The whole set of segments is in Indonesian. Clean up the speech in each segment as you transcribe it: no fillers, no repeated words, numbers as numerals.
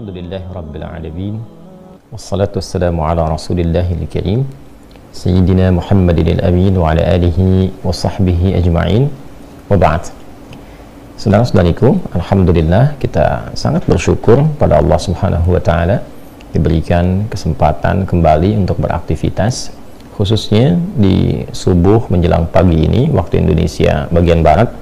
Alhamdulillah Rabbil Alamin. Wassalatu wassalamu ala Rasulillahil Karim Sayyidina Muhammadin al-Amin wa ala alihi wa sahbihi ajma'in. Wa ba'd. Saudara-saudariku, alhamdulillah kita sangat bersyukur pada Allah Subhanahu wa taala diberikan kesempatan kembali untuk beraktivitas, khususnya di subuh menjelang pagi ini waktu Indonesia bagian barat.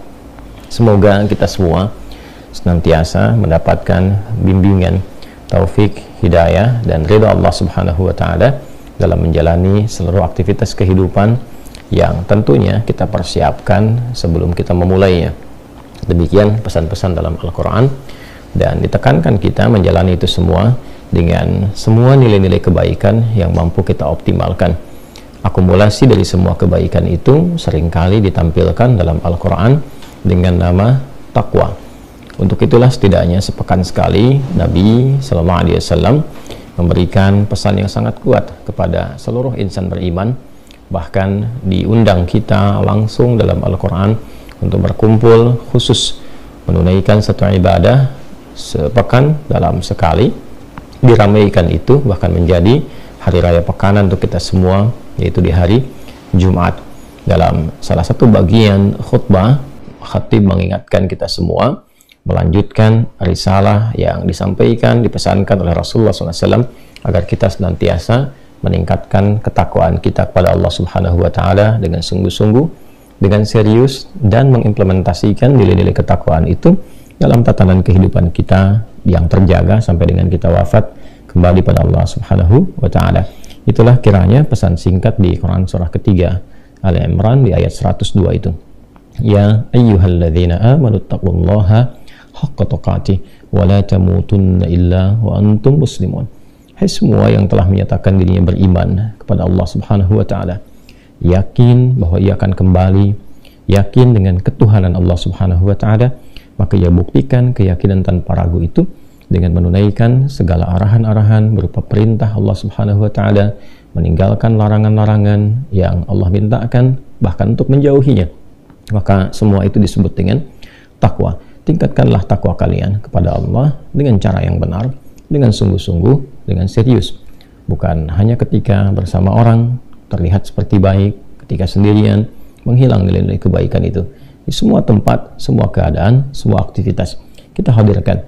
Semoga kita semua senantiasa mendapatkan bimbingan, taufik, hidayah dan ridha Allah Subhanahu wa taala dalam menjalani seluruh aktivitas kehidupan yang tentunya kita persiapkan sebelum kita memulainya. Demikian pesan-pesan dalam Al-Qur'an, dan ditekankan kita menjalani itu semua dengan semua nilai-nilai kebaikan yang mampu kita optimalkan. Akumulasi dari semua kebaikan itu seringkali ditampilkan dalam Al-Qur'an dengan nama takwa. Untuk itulah setidaknya sepekan sekali Nabi Sallallahu Alaihi Wasallam memberikan pesan yang sangat kuat kepada seluruh insan beriman. Bahkan diundang kita langsung dalam Al-Quran untuk berkumpul khusus menunaikan satu ibadah sepekan dalam sekali. Diramaikan itu bahkan menjadi hari raya pekanan untuk kita semua, yaitu di hari Jumat. Dalam salah satu bagian khutbah, khatib mengingatkan kita semua melanjutkan risalah yang disampaikan, dipesankan oleh Rasulullah SAW agar kita senantiasa meningkatkan ketakwaan kita kepada Allah Subhanahu wa taala dengan sungguh-sungguh, dengan serius, dan mengimplementasikan nilai-nilai ketakwaan itu dalam tatanan kehidupan kita yang terjaga sampai dengan kita wafat kembali pada Allah Subhanahu wa taala. Itulah kiranya pesan singkat di Quran surah ketiga Ali Imran di ayat 102 itu. Ya ayyuhalladzina amanu taqullaha haqqa tuqatih wa la tamutunna illa wa antum muslimun. Hai semua yang telah menyatakan dirinya beriman kepada Allah Subhanahu wa taala, yakin bahwa ia akan kembali, yakin dengan ketuhanan Allah Subhanahu wa taala, maka ia buktikan keyakinan tanpa ragu itu dengan menunaikan segala arahan-arahan berupa perintah Allah Subhanahu wa taala, meninggalkan larangan-larangan yang Allah mintakan, bahkan untuk menjauhinya. Maka semua itu disebut dengan takwa. Tingkatkanlah takwa kalian kepada Allah dengan cara yang benar, dengan sungguh-sungguh, dengan serius. Bukan hanya ketika bersama orang terlihat seperti baik, ketika sendirian menghilang nilai-nilai kebaikan itu. Di semua tempat, semua keadaan, semua aktivitas kita hadirkan.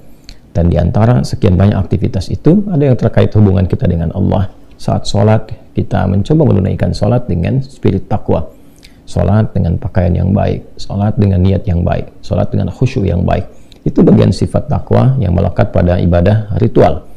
Dan di antara sekian banyak aktivitas itu ada yang terkait hubungan kita dengan Allah. Saat sholat, kita mencoba menunaikan sholat dengan spirit takwa. Sholat dengan pakaian yang baik, sholat dengan niat yang baik, sholat dengan khusyuk yang baik. Itu bagian sifat takwa yang melekat pada ibadah ritual.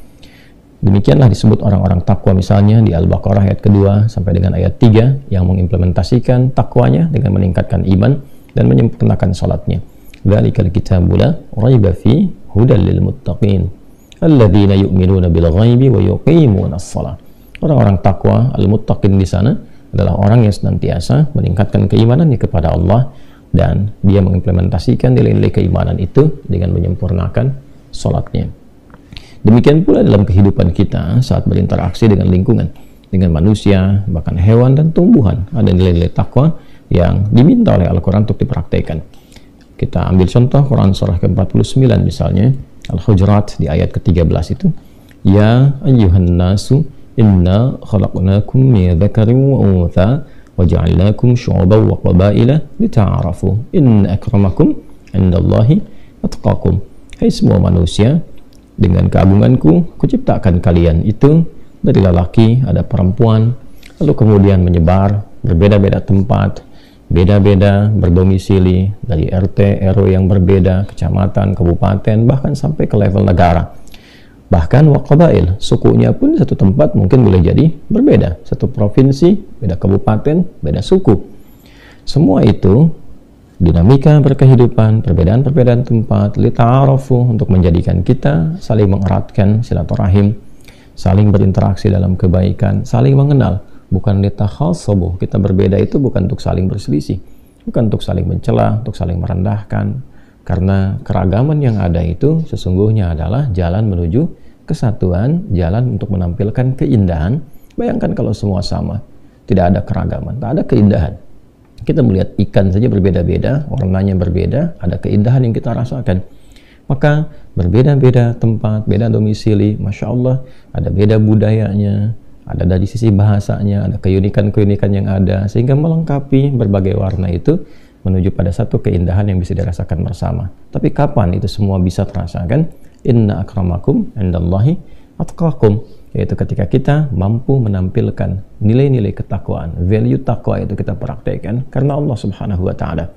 Demikianlah disebut orang-orang takwa misalnya di Al-Baqarah ayat kedua sampai dengan ayat 3 yang mengimplementasikan takwanya dengan meningkatkan iman dan menyempurnakan sholatnya. Dzalikal kitabu la raiba fi hudal lil muttaqin alladzina yu'minuna bil ghaibi wa yuqimunas shalah. Orang-orang takwa al-muttaqin di sana adalah orang yang senantiasa meningkatkan keimanannya kepada Allah dan dia mengimplementasikan nilai-nilai keimanan itu dengan menyempurnakan sholatnya. Demikian pula dalam kehidupan kita saat berinteraksi dengan lingkungan, dengan manusia, bahkan hewan dan tumbuhan. Ada nilai-nilai takwa yang diminta oleh Al-Quran untuk dipraktekkan. Kita ambil contoh Quran surah ke-49 misalnya, Al-Hujurat di ayat ke-13 itu. Ya ayyuhan nasu inna khalaqnakum min dzakarin wa untha wa ja'alnakum syu'uban wa qabaila lita'arafu inna akramakum 'indallahi atqakum. Hai semua manusia, dengan keagunganku kuciptakan kalian itu dari lelaki ada perempuan, lalu kemudian menyebar berbeda-beda tempat, beda-beda berdomisili dari RT RW yang berbeda, kecamatan, kabupaten, bahkan sampai ke level negara. Bahkan waqabail, sukunya pun satu tempat mungkin boleh jadi berbeda. Satu provinsi, beda kabupaten, beda suku. Semua itu dinamika berkehidupan, perbedaan-perbedaan tempat, lita'arafu, untuk menjadikan kita saling mengeratkan silaturahim, saling berinteraksi dalam kebaikan, saling mengenal. Bukan litakhasabu, kita berbeda itu bukan untuk saling berselisih, bukan untuk saling mencela, untuk saling merendahkan. Karena keragaman yang ada itu sesungguhnya adalah jalan menuju kesatuan, jalan untuk menampilkan keindahan. Bayangkan kalau semua sama, tidak ada keragaman, tak ada keindahan. Kita melihat ikan saja berbeda-beda, warnanya berbeda, ada keindahan yang kita rasakan. Maka berbeda-beda tempat, beda domisili, Masya Allah, ada beda budayanya, ada dari sisi bahasanya, ada keunikan-keunikan yang ada, sehingga melengkapi berbagai warna itu menuju pada satu keindahan yang bisa dirasakan bersama. Tapi kapan itu semua bisa terasakan? Inna akramakum indallahi atqakum, yaitu ketika kita mampu menampilkan nilai-nilai ketakwaan, value takwa itu kita praktekkan karena Allah Subhanahu wa taala.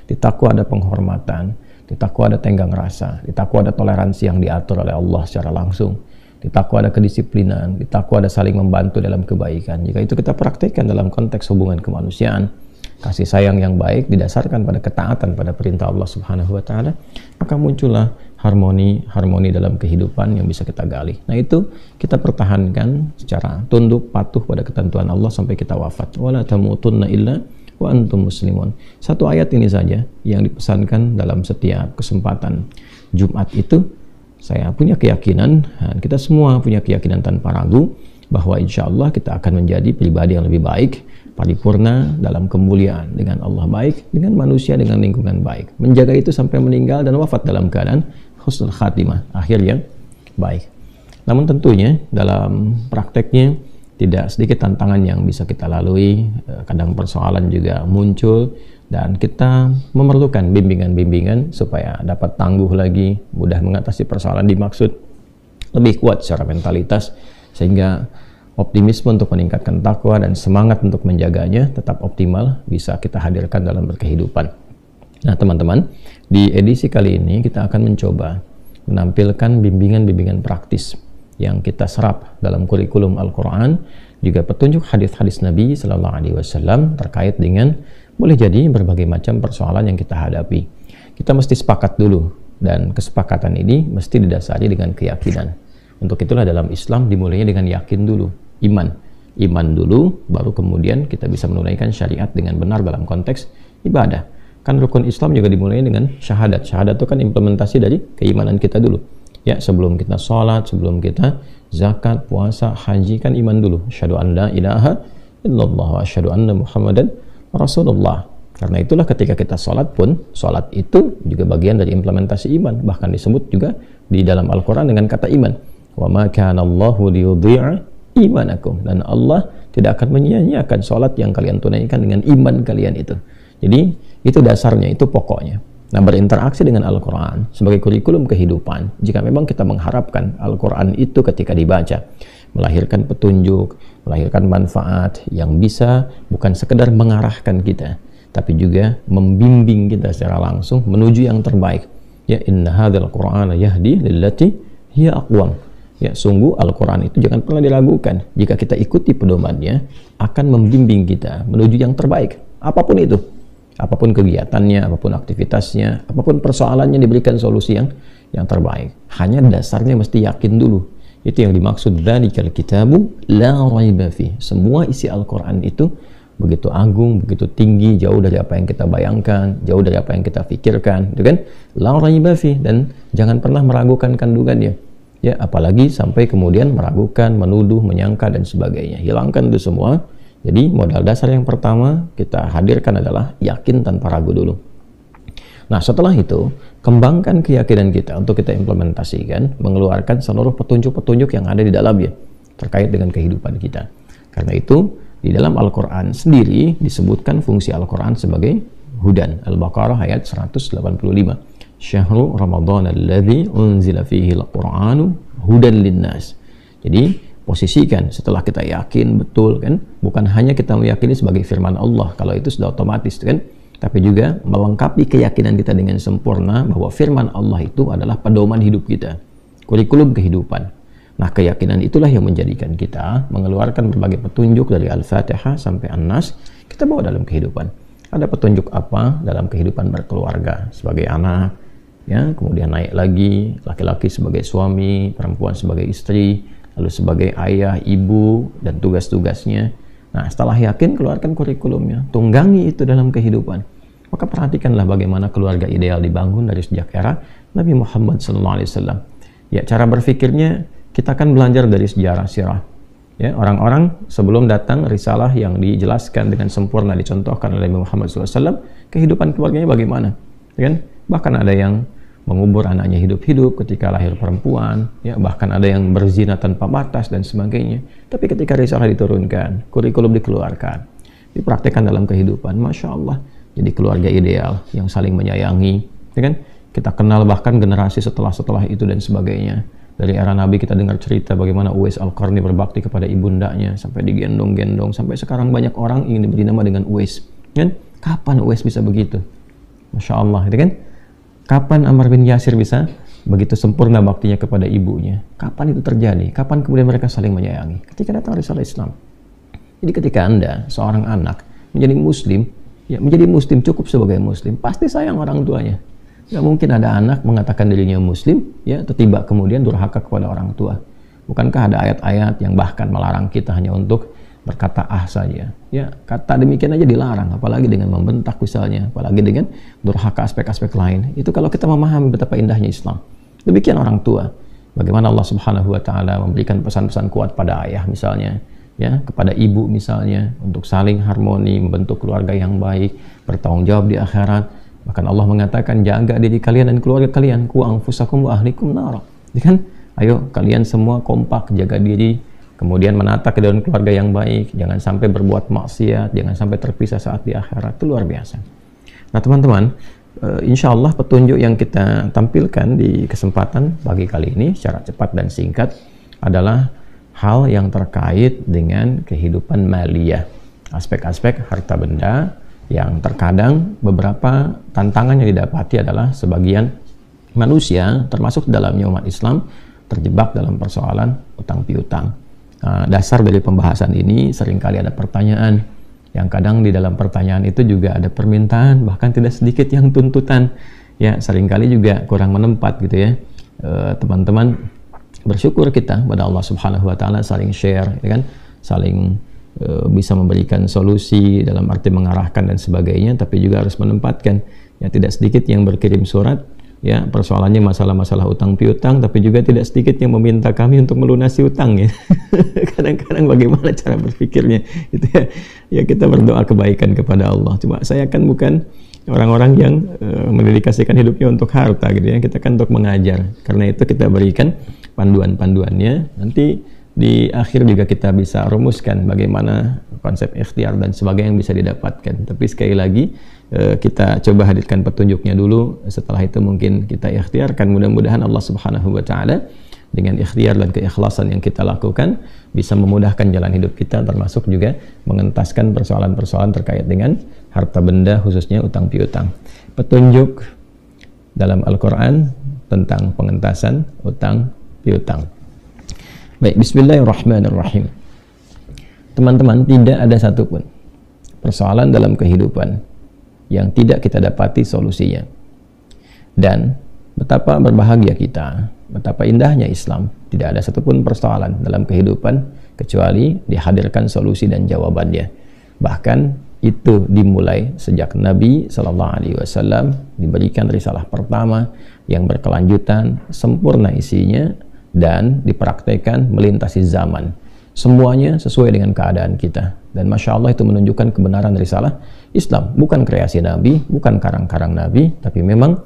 Di takwa ada penghormatan, di takwa ada tenggang rasa, di takwa ada toleransi yang diatur oleh Allah secara langsung, di takwa ada kedisiplinan, di takwa ada saling membantu dalam kebaikan. Jika itu kita praktekkan dalam konteks hubungan kemanusiaan, kasih sayang yang baik didasarkan pada ketaatan pada perintah Allah Subhanahu wa taala, maka muncullah harmoni dalam kehidupan yang bisa kita gali. Nah, itu kita pertahankan secara tunduk patuh pada ketentuan Allah sampai kita wafat. Wala tamutunna illa wa antum muslimun. Satu ayat ini saja yang dipesankan dalam setiap kesempatan Jumat itu, saya punya keyakinan, dan kita semua punya keyakinan tanpa ragu, bahwa insya Allah kita akan menjadi pribadi yang lebih baik, paripurna dalam kemuliaan, dengan Allah baik, dengan manusia, dengan lingkungan baik. Menjaga itu sampai meninggal dan wafat dalam keadaan husnul khatimah, akhir yang baik. Namun tentunya dalam prakteknya tidak sedikit tantangan yang bisa kita lalui, kadang persoalan juga muncul, dan kita memerlukan bimbingan-bimbingan supaya dapat tangguh lagi, mudah mengatasi persoalan dimaksud, lebih kuat secara mentalitas, sehingga optimisme untuk meningkatkan takwa dan semangat untuk menjaganya tetap optimal bisa kita hadirkan dalam berkehidupan. Nah teman-teman, di edisi kali ini kita akan mencoba menampilkan bimbingan-bimbingan praktis yang kita serap dalam kurikulum Al-Quran, juga petunjuk hadis-hadis Nabi Sallallahu Alaihi Wasallam terkait dengan boleh jadi berbagai macam persoalan yang kita hadapi. Kita mesti sepakat dulu, dan kesepakatan ini mesti didasari dengan keyakinan. Untuk itulah dalam Islam dimulainya dengan yakin dulu, iman dulu, baru kemudian kita bisa menunaikan syariat dengan benar dalam konteks ibadah. Kan rukun Islam juga dimulai dengan syahadat. Syahadat itu kan implementasi dari keimanan kita dulu. Ya, sebelum kita sholat, sebelum kita zakat, puasa, haji, kan iman dulu. Asyhadu an la ilaha illallah wa asyhadu anna Muhammadan Rasulullah. Karena itulah ketika kita sholat pun, sholat itu juga bagian dari implementasi iman. Bahkan disebut juga di dalam Al-Quran dengan kata iman. Wa ma kana Allahu liyudhi'a imanakum. Dan Allah tidak akan menyia-nyiakan sholat yang kalian tunaikan dengan iman kalian itu. Jadi itu dasarnya, itu pokoknya. Nah, berinteraksi dengan Al-Quran sebagai kurikulum kehidupan, jika memang kita mengharapkan Al-Quran itu ketika dibaca melahirkan petunjuk, melahirkan manfaat yang bisa bukan sekedar mengarahkan kita, tapi juga membimbing kita secara langsung menuju yang terbaik. Ya, inna hadzal Qur'ana yahdi lillati hiya aqwam. Ya, sungguh Al-Quran itu jangan pernah diragukan. Jika kita ikuti pedomannya, akan membimbing kita menuju yang terbaik. Apapun itu. Apapun kegiatannya, apapun aktivitasnya, apapun persoalannya, diberikan solusi yang terbaik. Hanya dasarnya mesti yakin dulu. Itu yang dimaksud dzalikal kitabu la raiba fi. Semua isi Al-Quran itu begitu agung, begitu tinggi, jauh dari apa yang kita bayangkan, jauh dari apa yang kita pikirkan, gitu kan? La raiba fi, dan jangan pernah meragukan kandungannya. Ya, apalagi sampai kemudian meragukan, menuduh, menyangka dan sebagainya. Hilangkan itu semua. Jadi modal dasar yang pertama kita hadirkan adalah yakin tanpa ragu dulu. Nah, setelah itu kembangkan keyakinan kita untuk kita implementasikan, mengeluarkan seluruh petunjuk-petunjuk yang ada di dalamnya terkait dengan kehidupan kita. Karena itu di dalam Al-Quran sendiri disebutkan fungsi Al-Quran sebagai hudan. Al-Baqarah ayat 185. Syahrul Ramadan alladzi unzila fihi al-Qur'anu hudan linnas. Jadi posisikan setelah kita yakin betul, kan, bukan hanya kita meyakini sebagai firman Allah, kalau itu sudah otomatis, kan, tapi juga melengkapi keyakinan kita dengan sempurna bahwa firman Allah itu adalah pedoman hidup kita, kurikulum kehidupan. Nah, keyakinan itulah yang menjadikan kita mengeluarkan berbagai petunjuk dari Al-Fatihah sampai An-Nas, kita bawa dalam kehidupan. Ada petunjuk apa dalam kehidupan berkeluarga sebagai anak, ya, kemudian naik lagi laki-laki sebagai suami, perempuan sebagai istri, lalu sebagai ayah, ibu, dan tugas-tugasnya. Nah, setelah yakin, keluarkan kurikulumnya, tunggangi itu dalam kehidupan. Maka perhatikanlah bagaimana keluarga ideal dibangun dari sejak era Nabi Muhammad SAW. Ya, cara berpikirnya kita akan belajar dari sejarah sirah. Ya, orang-orang sebelum datang risalah yang dijelaskan dengan sempurna dicontohkan oleh Nabi Muhammad SAW, kehidupan keluarganya bagaimana? Ya kan? Bahkan ada yang mengubur anaknya hidup-hidup ketika lahir perempuan, ya bahkan ada yang berzina tanpa batas dan sebagainya. Tapi ketika risalah diturunkan, kurikulum dikeluarkan, dipraktekkan dalam kehidupan, Masya Allah, jadi keluarga ideal yang saling menyayangi, ya kan? Kita kenal bahkan generasi setelah itu dan sebagainya. Dari era Nabi kita dengar cerita bagaimana Uwais Al-Qarni berbakti kepada ibundanya sampai digendong-gendong, sampai sekarang banyak orang ingin diberi nama dengan Uwais, kan? Kapan Uwais bisa begitu? Masya Allah, gitu kan? Kapan Ammar bin Yasir bisa begitu sempurna baktinya kepada ibunya? Kapan itu terjadi? Kapan kemudian mereka saling menyayangi? Ketika datang risalah Islam. Jadi ketika Anda, seorang anak, menjadi muslim, ya menjadi muslim cukup sebagai muslim, pasti sayang orang tuanya. Gak mungkin ada anak mengatakan dirinya muslim, ya tiba kemudian durhaka kepada orang tua. Bukankah ada ayat-ayat yang bahkan melarang kita hanya untuk berkata saja? Ya, kata demikian aja dilarang, apalagi dengan membentak misalnya, apalagi dengan durhaka aspek-aspek lain. Itu kalau kita memahami betapa indahnya Islam. Demikian orang tua. Bagaimana Allah Subhanahu wa taala memberikan pesan-pesan kuat pada ayah misalnya, ya, kepada ibu misalnya, untuk saling harmoni, membentuk keluarga yang baik, bertanggung jawab di akhirat. Bahkan Allah mengatakan, jaga diri kalian dan keluarga kalian, ku anfusakum wa ahlikum nara. Ya kan? Ayo kalian semua kompak jaga diri, kemudian menata ke dalam keluarga yang baik, jangan sampai berbuat maksiat, jangan sampai terpisah saat di akhirat. Itu luar biasa. Nah teman-teman, insya Allah petunjuk yang kita tampilkan di kesempatan pagi kali ini secara cepat dan singkat adalah hal yang terkait dengan kehidupan maliyah, aspek-aspek harta benda, yang terkadang beberapa tantangan yang didapati adalah sebagian manusia, termasuk dalamnya umat Islam, terjebak dalam persoalan utang piutang. Dasar dari pembahasan ini seringkali ada pertanyaan, yang kadang di dalam pertanyaan itu juga ada permintaan, bahkan tidak sedikit yang tuntutan. Ya, seringkali juga kurang menempat gitu ya. Teman-teman, bersyukur kita pada Allah Subhanahu wa taala, saling share, ya kan? Saling bisa memberikan solusi dalam arti mengarahkan dan sebagainya, tapi juga harus menempatkan. Ya, tidak sedikit yang berkirim surat, ya persoalannya masalah-masalah utang piutang, tapi juga tidak sedikit yang meminta kami untuk melunasi utang, ya. Kadang-kadang bagaimana cara berpikirnya itu ya. Ya kita berdoa kebaikan kepada Allah. Cuma saya kan bukan orang-orang yang mendedikasikan hidupnya untuk harta gitu ya. Kita kan untuk mengajar. Karena itu kita berikan panduan-panduannya. Nanti di akhir juga kita bisa rumuskan bagaimana konsep ikhtiar dan sebagainya yang bisa didapatkan. Tapi sekali lagi kita coba hadirkan petunjuknya dulu. Setelah itu mungkin kita ikhtiarkan. Mudah-mudahan Allah Subhanahu wa taala dengan ikhtiar dan keikhlasan yang kita lakukan bisa memudahkan jalan hidup kita, termasuk juga mengentaskan persoalan-persoalan terkait dengan harta benda, khususnya utang piutang. Petunjuk dalam Al-Quran tentang pengentasan utang piutang. Baik, bismillahirrahmanirrahim. Teman-teman, tidak ada satupun persoalan dalam kehidupan yang tidak kita dapati solusinya. Dan betapa berbahagia kita, betapa indahnya Islam, tidak ada satupun persoalan dalam kehidupan kecuali dihadirkan solusi dan jawabannya. Bahkan itu dimulai sejak Nabi SAW diberikan risalah pertama yang berkelanjutan, sempurna isinya, dan dipraktekkan melintasi zaman. Semuanya sesuai dengan keadaan kita. Dan Masya Allah itu menunjukkan kebenaran risalah Islam. Bukan kreasi Nabi, bukan karang-karang Nabi, tapi memang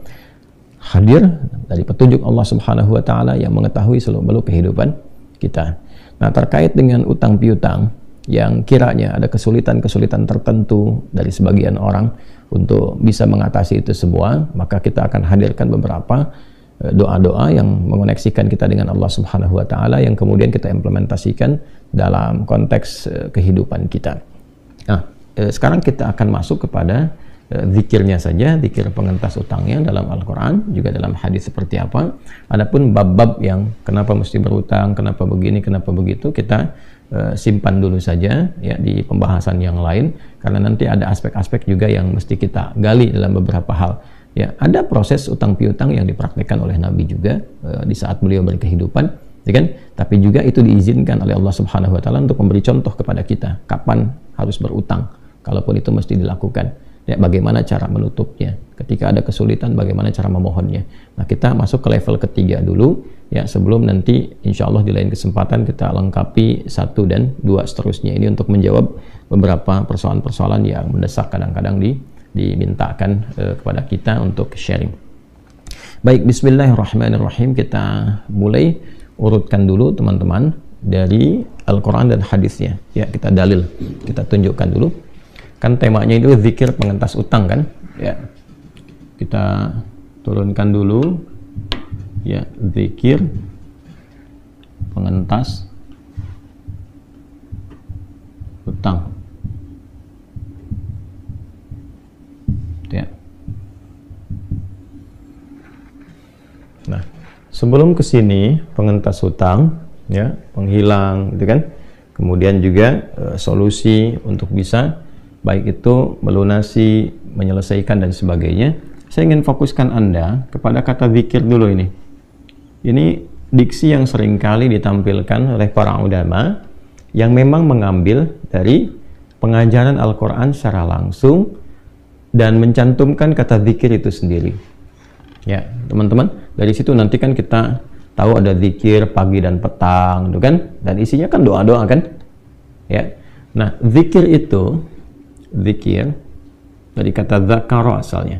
hadir dari petunjuk Allah Subhanahu wa taala yang mengetahui seluk-beluk kehidupan kita. Nah, terkait dengan utang piutang yang kiranya ada kesulitan-kesulitan tertentu dari sebagian orang untuk bisa mengatasi itu semua, maka kita akan hadirkan beberapa doa-doa yang mengoneksikan kita dengan Allah Subhanahu wa taala yang kemudian kita implementasikan dalam konteks kehidupan kita. Nah, sekarang kita akan masuk kepada zikirnya saja, zikir pengentas utangnya dalam Al-Quran, juga dalam hadis seperti apa. Adapun bab-bab yang kenapa mesti berutang, kenapa begini, kenapa begitu, kita simpan dulu saja ya di pembahasan yang lain, karena nanti ada aspek-aspek juga yang mesti kita gali dalam beberapa hal. Ya, ada proses utang piutang yang dipraktikkan oleh Nabi juga di saat beliau berkehidupan, ya kan? Tapi juga itu diizinkan oleh Allah Subhanahu wa taala untuk memberi contoh kepada kita kapan harus berutang, kalaupun itu mesti dilakukan. Ya, bagaimana cara menutupnya? Ketika ada kesulitan, bagaimana cara memohonnya? Nah, kita masuk ke level ketiga dulu, ya, sebelum nanti insya Allah di lain kesempatan kita lengkapi 1 dan 2 seterusnya. Ini untuk menjawab beberapa persoalan-persoalan yang mendesak kadang-kadang dimintakan kepada kita untuk sharing. Baik, bismillahirrahmanirrahim. Kita mulai urutkan dulu teman-teman dari Al-Quran dan hadisnya. Ya, kita dalil, kita tunjukkan dulu. Kan temanya itu zikir pengentas utang kan? Ya, kita turunkan dulu. Ya, zikir pengentas utang. Ya. Nah, sebelum ke sini pengentas hutang, ya, penghilang, gitu kan? Kemudian juga solusi untuk bisa baik itu melunasi, menyelesaikan dan sebagainya. Saya ingin fokuskan Anda kepada kata zikir dulu ini. Ini diksi yang seringkali ditampilkan oleh para ulama yang memang mengambil dari pengajaran Al-Quran secara langsung dan mencantumkan kata zikir itu sendiri. Ya, teman-teman, dari situ nanti kan kita tahu ada zikir pagi dan petang, gitu kan? Dan isinya kan doa-doa kan? Ya. Nah, zikir itu, zikir dari kata zakara asalnya.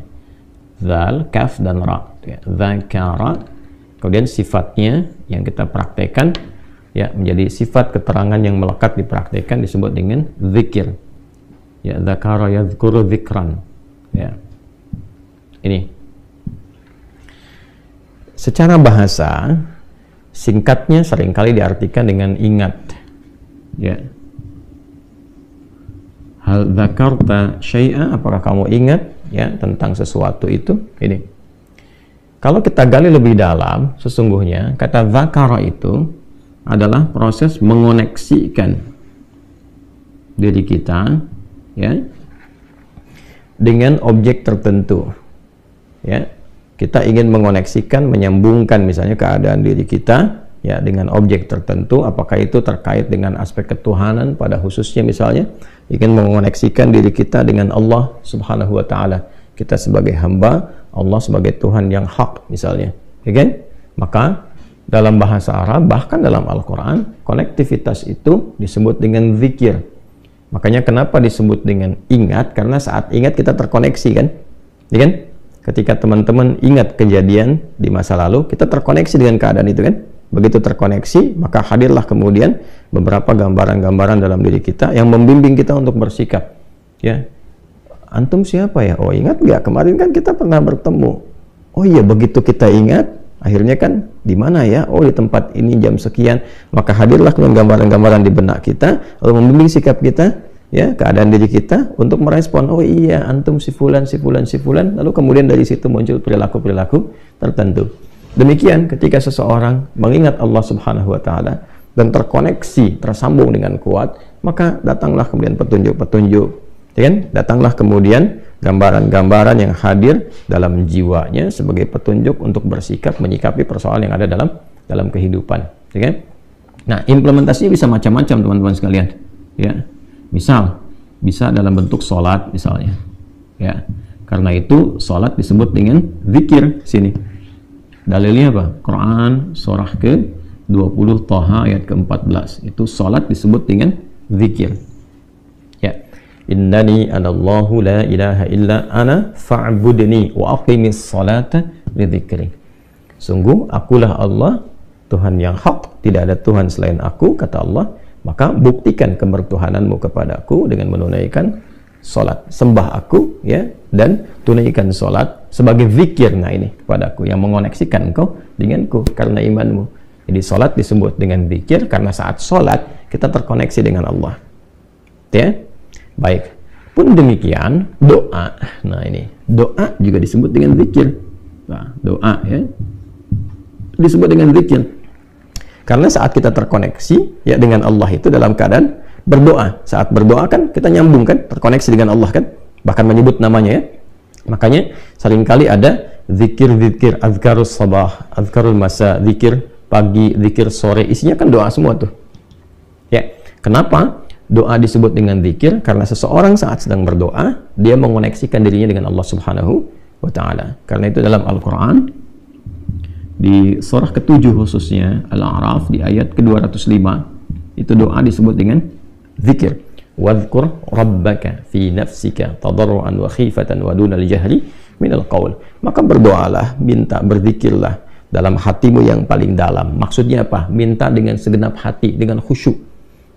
Zal, kaf dan ra. Ya, zakara. Kemudian sifatnya yang kita praktekkan ya menjadi sifat keterangan yang melekat dipraktekkan disebut dengan zikir. Ya, zakara yadhkuru zikran. Ya. Ini. Secara bahasa singkatnya seringkali diartikan dengan ingat. Ya. Hal dzakarta syai'a, apakah kamu ingat ya tentang sesuatu itu? Ini. Kalau kita gali lebih dalam, sesungguhnya kata dzakara itu adalah proses mengoneksikan diri kita ya dengan objek tertentu. Ya. Kita ingin mengoneksikan, menyambungkan misalnya keadaan diri kita ya dengan objek tertentu, apakah itu terkait dengan aspek ketuhanan pada khususnya misalnya ingin mengoneksikan diri kita dengan Allah Subhanahu wa taala. Kita sebagai hamba, Allah sebagai Tuhan yang hak misalnya. Ya kan? Maka dalam bahasa Arab bahkan dalam Al-Qur'an konektivitas itu disebut dengan zikir. Makanya kenapa disebut dengan ingat? Karena saat ingat kita terkoneksi kan? Ya kan? Ketika teman-teman ingat kejadian di masa lalu, kita terkoneksi dengan keadaan itu kan? Begitu terkoneksi, maka hadirlah kemudian beberapa gambaran-gambaran dalam diri kita yang membimbing kita untuk bersikap. Ya, antum siapa ya? Oh, ingat nggak? Kemarin kan kita pernah bertemu. Oh iya, begitu kita ingat, akhirnya kan di mana ya? Oh, di tempat ini jam sekian. Maka hadirlah kemudian gambaran-gambaran di benak kita, lalu membimbing sikap kita. Ya, keadaan diri kita untuk merespon, oh iya antum si fulan, lalu kemudian dari situ muncul perilaku-perilaku tertentu. Demikian ketika seseorang mengingat Allah Subhanahu wa taala dan terkoneksi, tersambung dengan kuat, maka datanglah kemudian petunjuk-petunjuk, ya kan? Datanglah kemudian gambaran-gambaran yang hadir dalam jiwanya sebagai petunjuk untuk bersikap menyikapi persoalan yang ada dalam kehidupan, ya kan? Nah, implementasinya bisa macam-macam teman-teman sekalian, ya. Misal, bisa dalam bentuk sholat misalnya, ya. Karena itu sholat disebut dengan zikir sini. Dalilnya apa? Quran surah ke-20 Thaha ayat ke-14. Itu sholat disebut dengan zikir. Ya. Innani anallahu la ilaha illa ana fa'budni wa aqimis salata li dzikri. Sungguh akulah Allah, Tuhan yang hak, tidak ada Tuhan selain aku, kata Allah. Maka buktikan kebertuhananmu kepadaku dengan menunaikan sholat, sembah aku ya, dan tunaikan sholat sebagai zikir. Nah ini kepadaku yang mengoneksikan engkau denganku karena imanmu. Jadi sholat disebut dengan zikir karena saat sholat kita terkoneksi dengan Allah. Ya, baik. Pun demikian doa. Nah ini doa juga disebut dengan zikir. Nah, doa ya disebut dengan zikir. Karena saat kita terkoneksi ya dengan Allah itu dalam keadaan berdoa. Saat berdoa kan kita nyambung kan, terkoneksi dengan Allah kan, bahkan menyebut namanya ya. Makanya seringkali ada zikir-zikir, azkarus sabah, azkarul masa, zikir pagi, zikir sore, isinya kan doa semua tuh. Ya, kenapa doa disebut dengan zikir? Karena seseorang saat sedang berdoa, dia mengoneksikan dirinya dengan Allah Subhanahu wa taala. Karena itu dalam Al-Qur'an di surah ke-7 khususnya Al-A'raf di ayat ke-205 itu doa disebut dengan zikir. Wadhkur rabbaka fi nafsika tadarruan wa khifatan wa dunal jahri minal qaul. Maka berdoalah, minta, berzikirlah dalam hatimu yang paling dalam. Maksudnya apa? Minta dengan segenap hati, dengan khusyuk.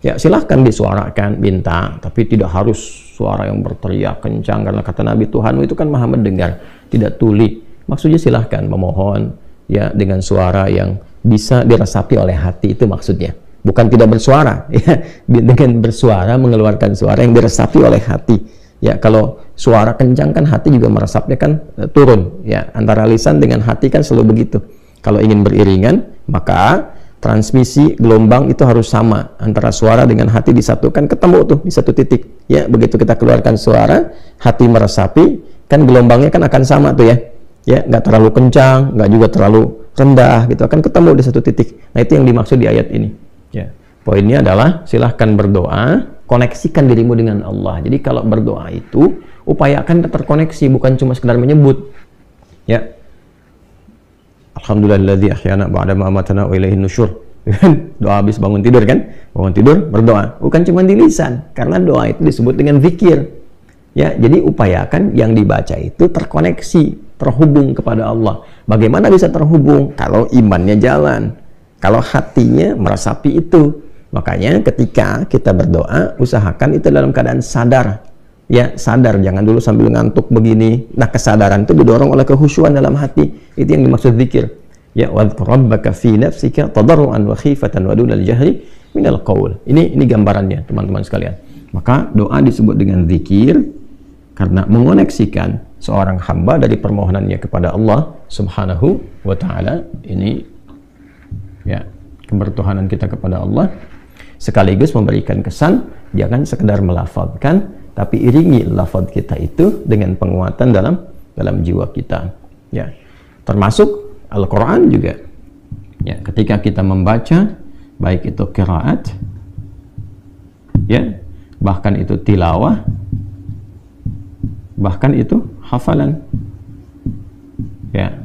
Ya, silahkan disuarakan, minta, tapi tidak harus suara yang berteriak kencang, karena kata Nabi, Tuhanmu itu kan maha mendengar, tidak tuli. Maksudnya silahkan memohon, ya, dengan suara yang bisa diresapi oleh hati, itu maksudnya. Bukan tidak bersuara, ya, dengan bersuara, mengeluarkan suara yang diresapi oleh hati. Ya, kalau suara kencang kan hati juga meresapnya kan turun. Ya, antara lisan dengan hati kan selalu begitu. Kalau ingin beriringan, maka transmisi gelombang itu harus sama, antara suara dengan hati disatukan, ketemu tuh di satu titik. Ya, begitu kita keluarkan suara, hati meresapi, kan gelombangnya kan akan sama tuh ya. Ya, nggak terlalu kencang, nggak juga terlalu rendah gitu, akan ketemu di satu titik. Nah, itu yang dimaksud di ayat ini. Ya, poinnya adalah silahkan berdoa, koneksikan dirimu dengan Allah. Jadi kalau berdoa itu upayakan terkoneksi, bukan cuma sekedar menyebut. Ya, Alhamdulillahilladzi ahyana ba'da ma amatana wa ilaihin nusyur. Doa habis bangun tidur kan? Bangun tidur berdoa. Bukan cuma di lisan, karena doa itu disebut dengan zikir. Ya, jadi upayakan yang dibaca itu terkoneksi, terhubung kepada Allah. Bagaimana bisa terhubung? Kalau imannya jalan, kalau hatinya meresapi itu. Makanya ketika kita berdoa, usahakan itu dalam keadaan sadar. Ya, sadar, jangan dulu sambil ngantuk begini. Nah, kesadaran itu didorong oleh kehusyuan dalam hati. Itu yang dimaksud zikir. Ya, wadhkur rabbaka fi nafsika tadarruan wa khifatan wa dunal jahri minal qaul. Ini gambarannya, teman-teman sekalian. Maka doa disebut dengan zikir karena mengoneksikan seorang hamba dari permohonannya kepada Allah Subhanahu wa taala. Ini ya, kebertuhanan kita kepada Allah, sekaligus memberikan kesan jangan sekedar melafazkan, tapi iringi lafaz kita itu dengan penguatan dalam jiwa kita. Ya, termasuk Al-Quran juga. Ya, ketika kita membaca, baik itu qiraat, ya, bahkan itu tilawah, bahkan itu hafalan. Ya,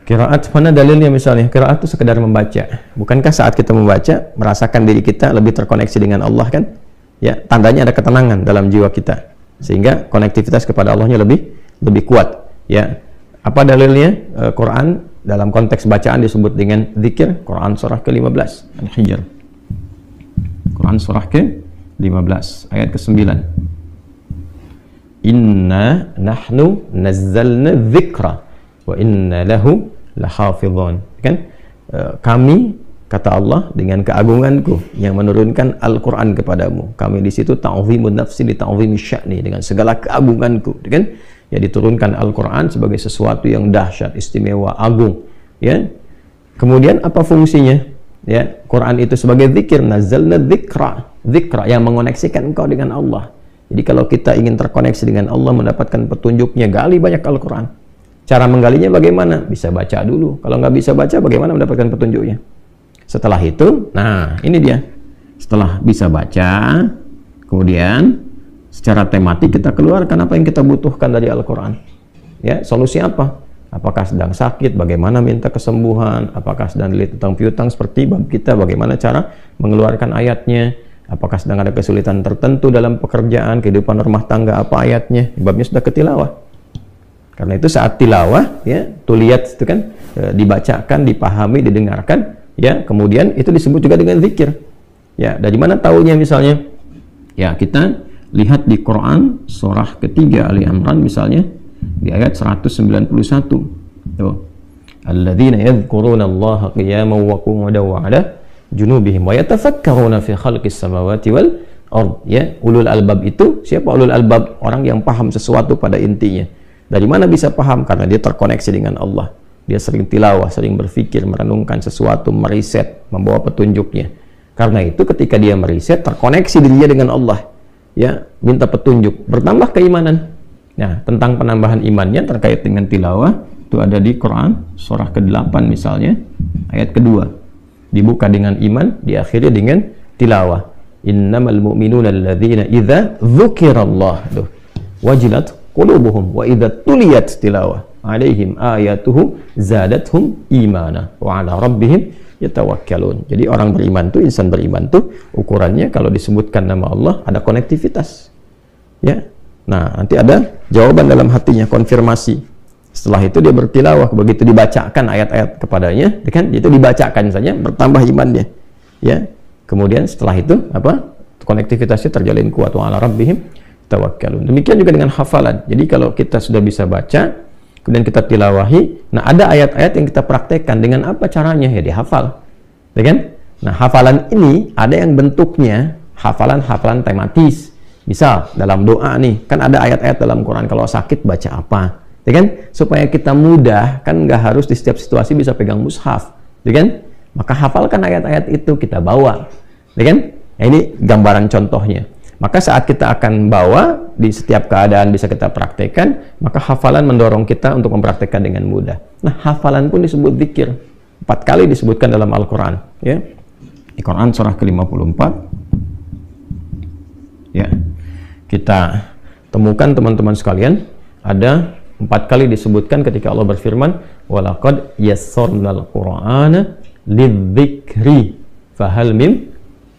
qiraat, mana dalilnya misalnya? Qiraat itu sekedar membaca. Bukankah saat kita membaca, merasakan diri kita lebih terkoneksi dengan Allah kan? Ya, tandanya ada ketenangan dalam jiwa kita. Sehingga konektivitas kepada Allahnya lebih kuat. Ya, apa dalilnya? Quran dalam konteks bacaan disebut dengan zikir. Quran surah ke-15 Al-Hijr. Quran surah ke-15 ayat ke-9. Inna nahnu nazzalna dzikra wa inna lahu lahafizun. Kan? Kami, kata Allah, dengan keagunganku yang menurunkan Al-Quran kepadamu. Kami di situ ta'zimun nafsi li ta'zimi sya'ni, dengan segala keagunganku, kan? Ya, diturunkan Al-Quran sebagai sesuatu yang dahsyat, istimewa, agung. Ya. Kemudian apa fungsinya? Ya, Quran itu sebagai zikir, nazzalna dzikra, zikra yang mengoneksikan engkau dengan Allah. Jadi kalau kita ingin terkoneksi dengan Allah, mendapatkan petunjuknya, gali banyak Al-Quran. Cara menggalinya bagaimana? Bisa baca dulu. Kalau nggak bisa baca, bagaimana mendapatkan petunjuknya? Setelah itu, nah ini dia. Setelah bisa baca, kemudian secara tematik kita keluarkan apa yang kita butuhkan dari Al-Quran. Ya, solusi apa? Apakah sedang sakit, bagaimana minta kesembuhan? Apakah sedang dilihat tentang piutang seperti bab kita, bagaimana cara mengeluarkan ayatnya? Apakah sedang ada kesulitan tertentu dalam pekerjaan, kehidupan rumah tangga, apa ayatnya? Babnya sudah ketilawah. Karena itu saat tilawah, ya, tuliyat itu kan, dibacakan, dipahami, didengarkan, ya, kemudian itu disebut juga dengan zikir. Ya, dari mana taunya misalnya? Ya, kita lihat di Quran surah ketiga Ali Imran misalnya di ayat 191. Tuh. Alladzina yadhkuruna Allaha qiyaman wa qu'udan wa 'ala junubihim wa yatafakkaruna fi khalqis samawati wal ard. Ya, ulul albab itu siapa ulul albab? Orang yang paham sesuatu pada intinya. Dari mana bisa paham? Karena dia terkoneksi dengan Allah. Dia sering tilawah, sering berpikir, merenungkan sesuatu, meriset, membawa petunjuknya. Karena itu ketika dia meriset, terkoneksi dirinya dengan Allah. Ya, minta petunjuk, bertambah keimanan. Nah, tentang penambahan imannya terkait dengan tilawah itu ada di Quran surah ke-8 misalnya ayat kedua. Dibuka dengan iman, diakhiri dengan tilawah. Innamal mu'minuna alladzina idza dzukirallah wajilat qulubuhum wa idza tuliyat tilawah alaihim ayatuhu zadatuhum imana wa ala rabbihim yatawakkalun. Jadi orang beriman tuh, insan beriman tuh ukurannya kalau disebutkan nama Allah ada konektivitas. Ya. Nah, nanti ada jawaban dalam hatinya, konfirmasi. Setelah itu dia bertilawah, begitu dibacakan ayat-ayat kepadanya, kan itu dibacakan saja bertambah imannya. Ya. Kemudian setelah itu apa? Konektivitasnya terjalin kuat, wa ala rabbihim tawakkalun. Demikian juga dengan hafalan. Jadi kalau kita sudah bisa baca, kemudian kita tilawahi, nah ada ayat-ayat yang kita praktekkan, dengan apa caranya? Ya dihafal. Ya kan? Nah, hafalan ini ada yang bentuknya hafalan-hafalan tematis. Misal dalam doa nih, kan ada ayat-ayat dalam Quran, kalau sakit baca apa, ya kan? Supaya kita mudah, kan nggak harus di setiap situasi bisa pegang mushaf, ya kan? Maka hafalkan ayat-ayat itu, kita bawa, ya kan? Nah, ini gambaran contohnya. Maka saat kita akan bawa, di setiap keadaan bisa kita praktekkan, maka hafalan mendorong kita untuk mempraktekkan dengan mudah. Nah, hafalan pun disebut zikir. 4 kali disebutkan dalam Al-Quran, ya. Di Quran surah ke-54, ya. Kita temukan teman-teman sekalian, ada 4 kali disebutkan ketika Allah berfirman, walaqad yassarnal qur'ana lidzikri fahal mim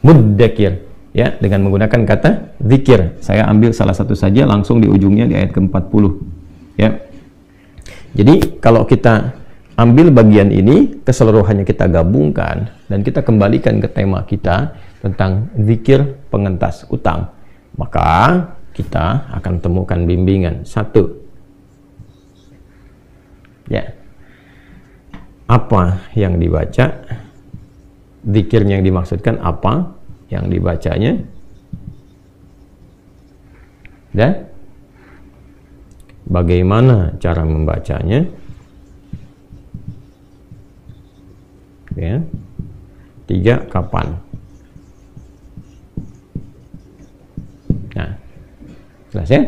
muddakir, ya, dengan menggunakan kata zikir. Saya ambil salah satu saja langsung di ujungnya di ayat ke-40, ya. Jadi kalau kita ambil bagian ini, keseluruhannya kita gabungkan dan kita kembalikan ke tema kita tentang zikir pengentas utang, maka kita akan temukan bimbingan. 1, ya, apa yang dibaca, zikirnya yang dimaksudkan apa yang dibacanya, dan bagaimana cara membacanya, ya. 3, kapan. Nah, jelas ya?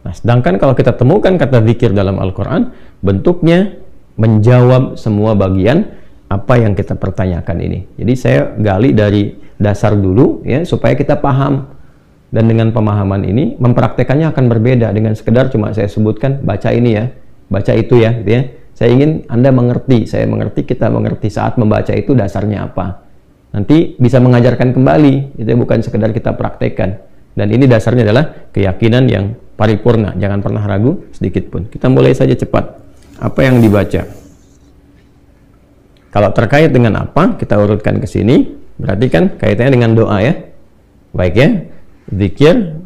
Nah, sedangkan kalau kita temukan kata zikir dalam Al-Quran, bentuknya menjawab semua bagian apa yang kita pertanyakan ini. Jadi saya gali dari dasar dulu, ya, supaya kita paham. Dan dengan pemahaman ini, mempraktekannya akan berbeda dengan sekedar cuma saya sebutkan, baca ini ya, baca itu ya, gitu ya. Saya ingin Anda mengerti, saya mengerti, kita mengerti saat membaca itu dasarnya apa. Nanti bisa mengajarkan kembali, itu bukan sekedar kita praktekkan. Dan ini dasarnya adalah keyakinan yang paripurna, jangan pernah ragu sedikit pun. Kita mulai saja cepat. Apa yang dibaca? Kalau terkait dengan apa, kita urutkan ke sini, berarti kan kaitannya dengan doa ya. Baik ya, zikir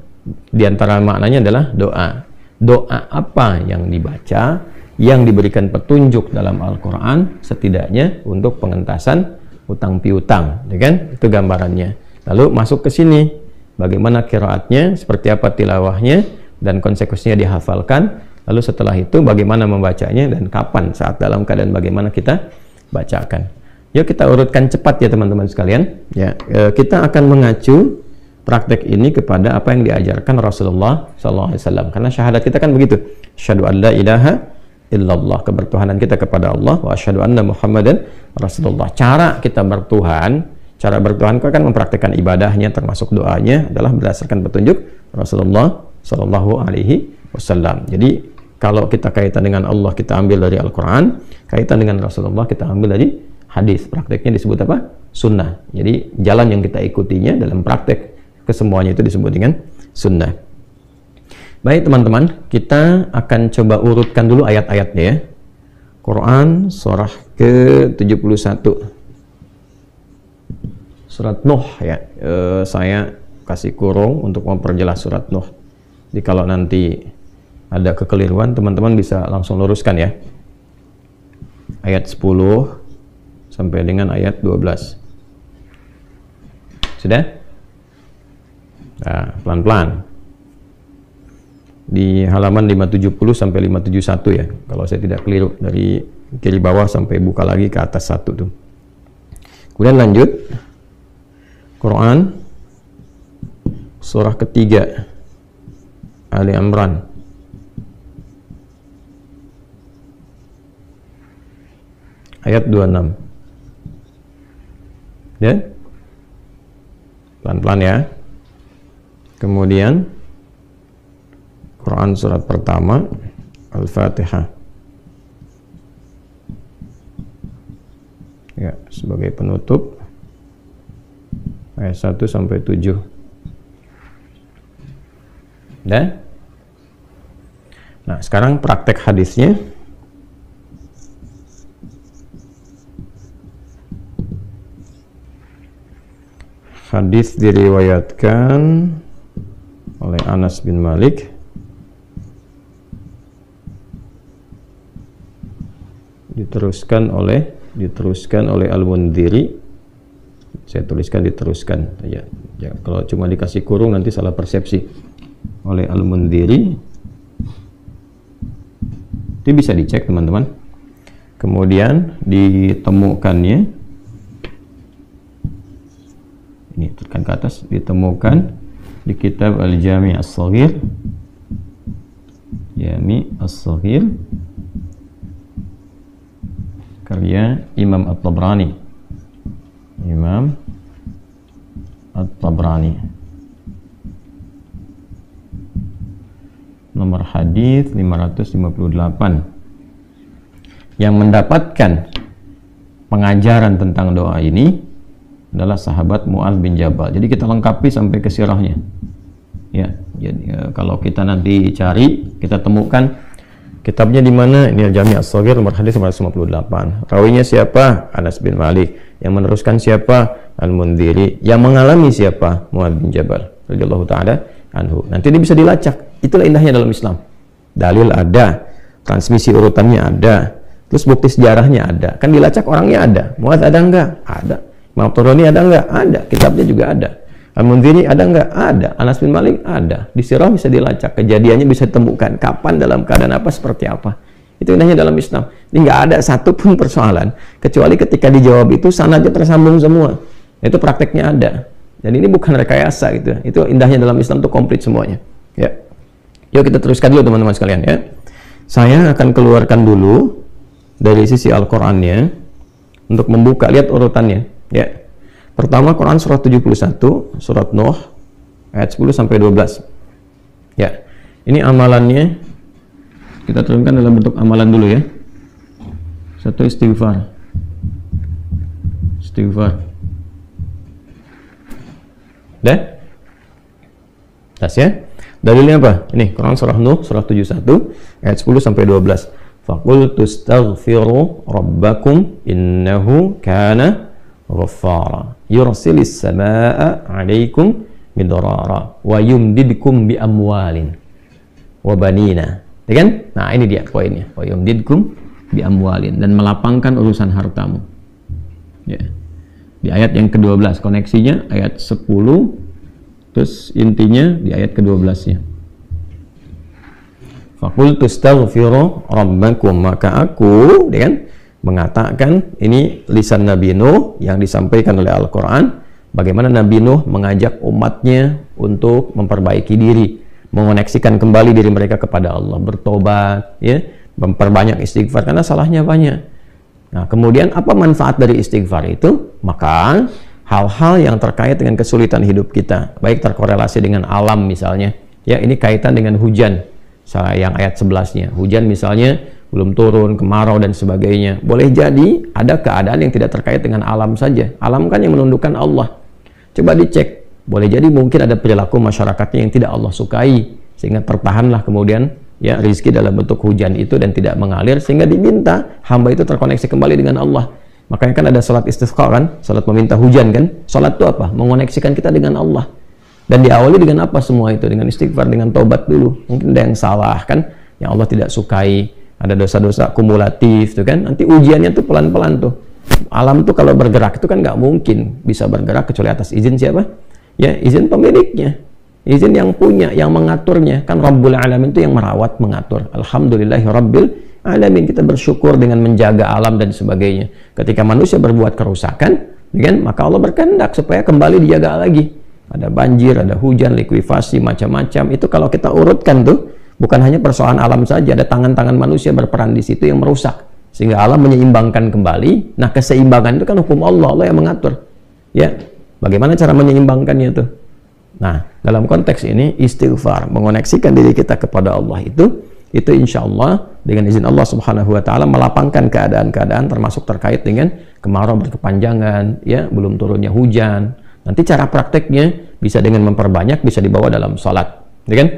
diantara maknanya adalah doa. Doa apa yang dibaca, yang diberikan petunjuk dalam Al-Quran, setidaknya untuk pengentasan utang piutang, ya kan? Itu gambarannya. Lalu masuk ke sini, bagaimana qiraatnya, seperti apa tilawahnya, dan konsekuensinya dihafalkan. Lalu setelah itu bagaimana membacanya dan kapan, saat dalam keadaan bagaimana kita bacakan. Yuk kita urutkan cepat ya teman-teman sekalian. Ya, kita akan mengacu praktek ini kepada apa yang diajarkan Rasulullah SAW. Karena syahadat kita kan begitu. Asyhadu an la ilaha illallah, kebertuhanan kita kepada Allah, wa asyhadu anna Muhammadan Rasulullah. Cara kita bertuhan, cara bertuhan kan mempraktikkan ibadahnya termasuk doanya adalah berdasarkan petunjuk Rasulullah Shallallahu Alaihi Wasallam. Jadi kalau kita kaitan dengan Allah kita ambil dari Al-Quran, kaitan dengan Rasulullah kita ambil dari hadis. Prakteknya disebut apa? Sunnah. Jadi jalan yang kita ikutinya dalam praktek kesemuanya itu disebut dengan sunnah. Baik teman-teman, kita akan coba urutkan dulu ayat-ayatnya ya. Quran surah ke-71, surat Nuh ya. Saya kasih kurung untuk memperjelas surat Nuh. Jadi kalau nanti ada kekeliruan, teman-teman bisa langsung luruskan ya. Ayat 10 sampai dengan ayat 12. Sudah? Nah, pelan-pelan. Di halaman 570 sampai 571 ya, kalau saya tidak keliru, dari kiri bawah sampai buka lagi ke atas satu tuh. Kemudian lanjut, Quran surah ketiga Ali Imran ayat 26 ya, pelan-pelan ya. Kemudian Quran surat pertama Al-Fatihah ya, sebagai penutup ayat 1 sampai 7. Dan Nah, sekarang praktek hadisnya. Hadis diriwayatkan oleh Anas bin Malik diteruskan oleh Al-Mundhiri. Saya tuliskan diteruskan ya. Kalau cuma dikasih kurung nanti salah persepsi. Oleh Al-Mundhiri. Itu bisa dicek teman-teman. Kemudian ditemukannya, ini tekan ke atas, ditemukan di kitab Al-Jami' As-Shaghir, Jami' As-Shaghir karya Imam At-Tabrani. Imam At-Tabrani, nomor hadis 558. Yang mendapatkan pengajaran tentang doa ini adalah sahabat Mu'adz bin Jabal. Jadi kita lengkapi sampai ke sirahnya. Ya, jadi kalau kita nanti cari, kita temukan kitabnya di mana? Ini Al-Jami' As-Shaghir nomor hadis 558. Rawinya siapa? Anas bin Malik. Yang meneruskan siapa? Al-Mundhiri. Yang mengalami siapa? Mu'adz bin Jabal radhiyallahu taala anhu. Nanti ini bisa dilacak. Itulah indahnya dalam Islam. Dalil ada, transmisi urutannya ada, terus bukti sejarahnya ada. Kan dilacak orangnya ada. Mu'adz ada enggak? Ada. Imam Tabrani ada enggak? Ada. Kitabnya juga ada. Al-Mundhiri ada enggak? Ada. Anas bin Malik ada. Di sirah bisa dilacak. Kejadiannya bisa ditemukan. Kapan, dalam keadaan apa, seperti apa. Itu indahnya dalam Islam. Ini enggak ada satupun persoalan. Kecuali ketika dijawab itu, sanadnya tersambung semua. Itu prakteknya ada. Dan ini bukan rekayasa gitu. Itu indahnya dalam Islam, itu komplit semuanya. Ya. Yuk kita teruskan dulu teman-teman sekalian ya. Saya akan keluarkan dulu dari sisi Al-Qur'annya untuk membuka, lihat urutannya. Ya. Pertama Quran surah 71, surat Nuh ayat 10 sampai 12. Ya. Ini amalannya kita turunkan dalam bentuk amalan dulu ya. Satu, istighfar. Istighfar. Dah? Tas ya. Dalilnya apa? Ini Quran surah Nuh surah 71 ayat 10 sampai 12. Faqul tustaghfiru rabbakum innahu kana ghaffara yursilis samaa'a 'alaikum midrara wa yumdidkum bi amwalin wa banina. Ya kan? Nah, ini dia poinnya. Wa yumdidkum bi amwalin, dan melapangkan urusan hartamu. Ya. Di ayat yang ke-12, koneksinya ayat 10, terus intinya di ayat ke-12-nya. Faqul tustaghfiru rabbakum, maka aku, ya kan, mengatakan, ini lisan Nabi Nuh yang disampaikan oleh Al-Quran, bagaimana Nabi Nuh mengajak umatnya untuk memperbaiki diri, mengoneksikan kembali diri mereka kepada Allah, bertobat, ya, memperbanyak istighfar karena salahnya banyak. Nah, kemudian apa manfaat dari istighfar itu? Maka hal-hal yang terkait dengan kesulitan hidup kita, baik terkorelasi dengan alam misalnya, ya, ini kaitan dengan hujan, yang ayat 11-nya, hujan misalnya belum turun, kemarau dan sebagainya. Boleh jadi ada keadaan yang tidak terkait dengan alam saja. Alam kan yang menundukkan Allah. Coba dicek. Boleh jadi mungkin ada perilaku masyarakatnya yang tidak Allah sukai, sehingga tertahanlah kemudian ya rizki dalam bentuk hujan itu dan tidak mengalir, sehingga diminta hamba itu terkoneksi kembali dengan Allah. Makanya kan ada salat istisqa kan, salat meminta hujan kan. Salat itu apa? Mengoneksikan kita dengan Allah. Dan diawali dengan apa semua itu? Dengan istighfar, dengan taubat dulu. Mungkin ada yang salah kan, yang Allah tidak sukai. Ada dosa-dosa kumulatif tuh kan, nanti ujiannya tuh pelan-pelan tuh. Alam tuh kalau bergerak itu kan nggak mungkin bisa bergerak kecuali atas izin siapa? Ya, izin pemiliknya, izin yang punya, yang mengaturnya. Kan Rabbul Alamin itu yang merawat, mengatur. Alhamdulillahi Rabbil Alamin. Kita bersyukur dengan menjaga alam dan sebagainya. Ketika manusia berbuat kerusakan, kan, maka Allah berkehendak supaya kembali dijaga lagi. Ada banjir, ada hujan, likuifasi, macam-macam. Itu kalau kita urutkan tuh, bukan hanya persoalan alam saja, ada tangan-tangan manusia berperan di situ yang merusak, sehingga alam menyeimbangkan kembali. Nah, keseimbangan itu kan hukum Allah, Allah yang mengatur. Ya, bagaimana cara menyeimbangkannya itu? Nah, dalam konteks ini istighfar, mengoneksikan diri kita kepada Allah itu insya Allah dengan izin Allah Subhanahu Wa Taala melapangkan keadaan-keadaan termasuk terkait dengan kemarau berkepanjangan, ya, belum turunnya hujan. Nanti cara prakteknya bisa dengan memperbanyak, bisa dibawa dalam salat, ya kan?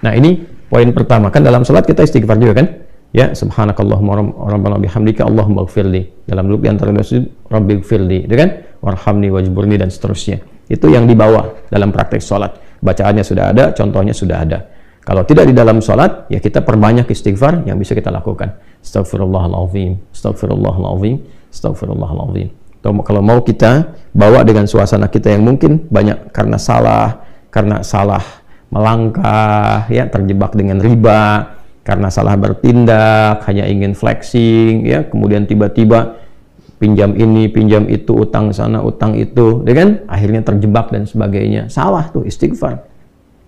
Nah, ini Poin pertama kan dalam salat kita istighfar juga kan? Ya, subhanakallahumma rabbana bihamdika Allahumma ighfirli. Dalam duduk di antara sujud, rabbi ighfirli, gitu kan? Warhamni wajburni dan seterusnya. Itu yang dibawa dalam praktek salat. Bacaannya sudah ada, contohnya sudah ada. Kalau tidak di dalam salat, ya kita perbanyak istighfar yang bisa kita lakukan. Astaghfirullahalazim, astaghfirullahalazim, astaghfirullahalazim. Kalau mau kita bawa dengan suasana kita yang mungkin banyak karena salah melangkah, ya terjebak dengan riba, karena salah bertindak, hanya ingin flexing, ya kemudian tiba-tiba pinjam ini, pinjam itu, utang sana, utang itu, ya kan? Akhirnya terjebak dan sebagainya. Salah tuh istighfar.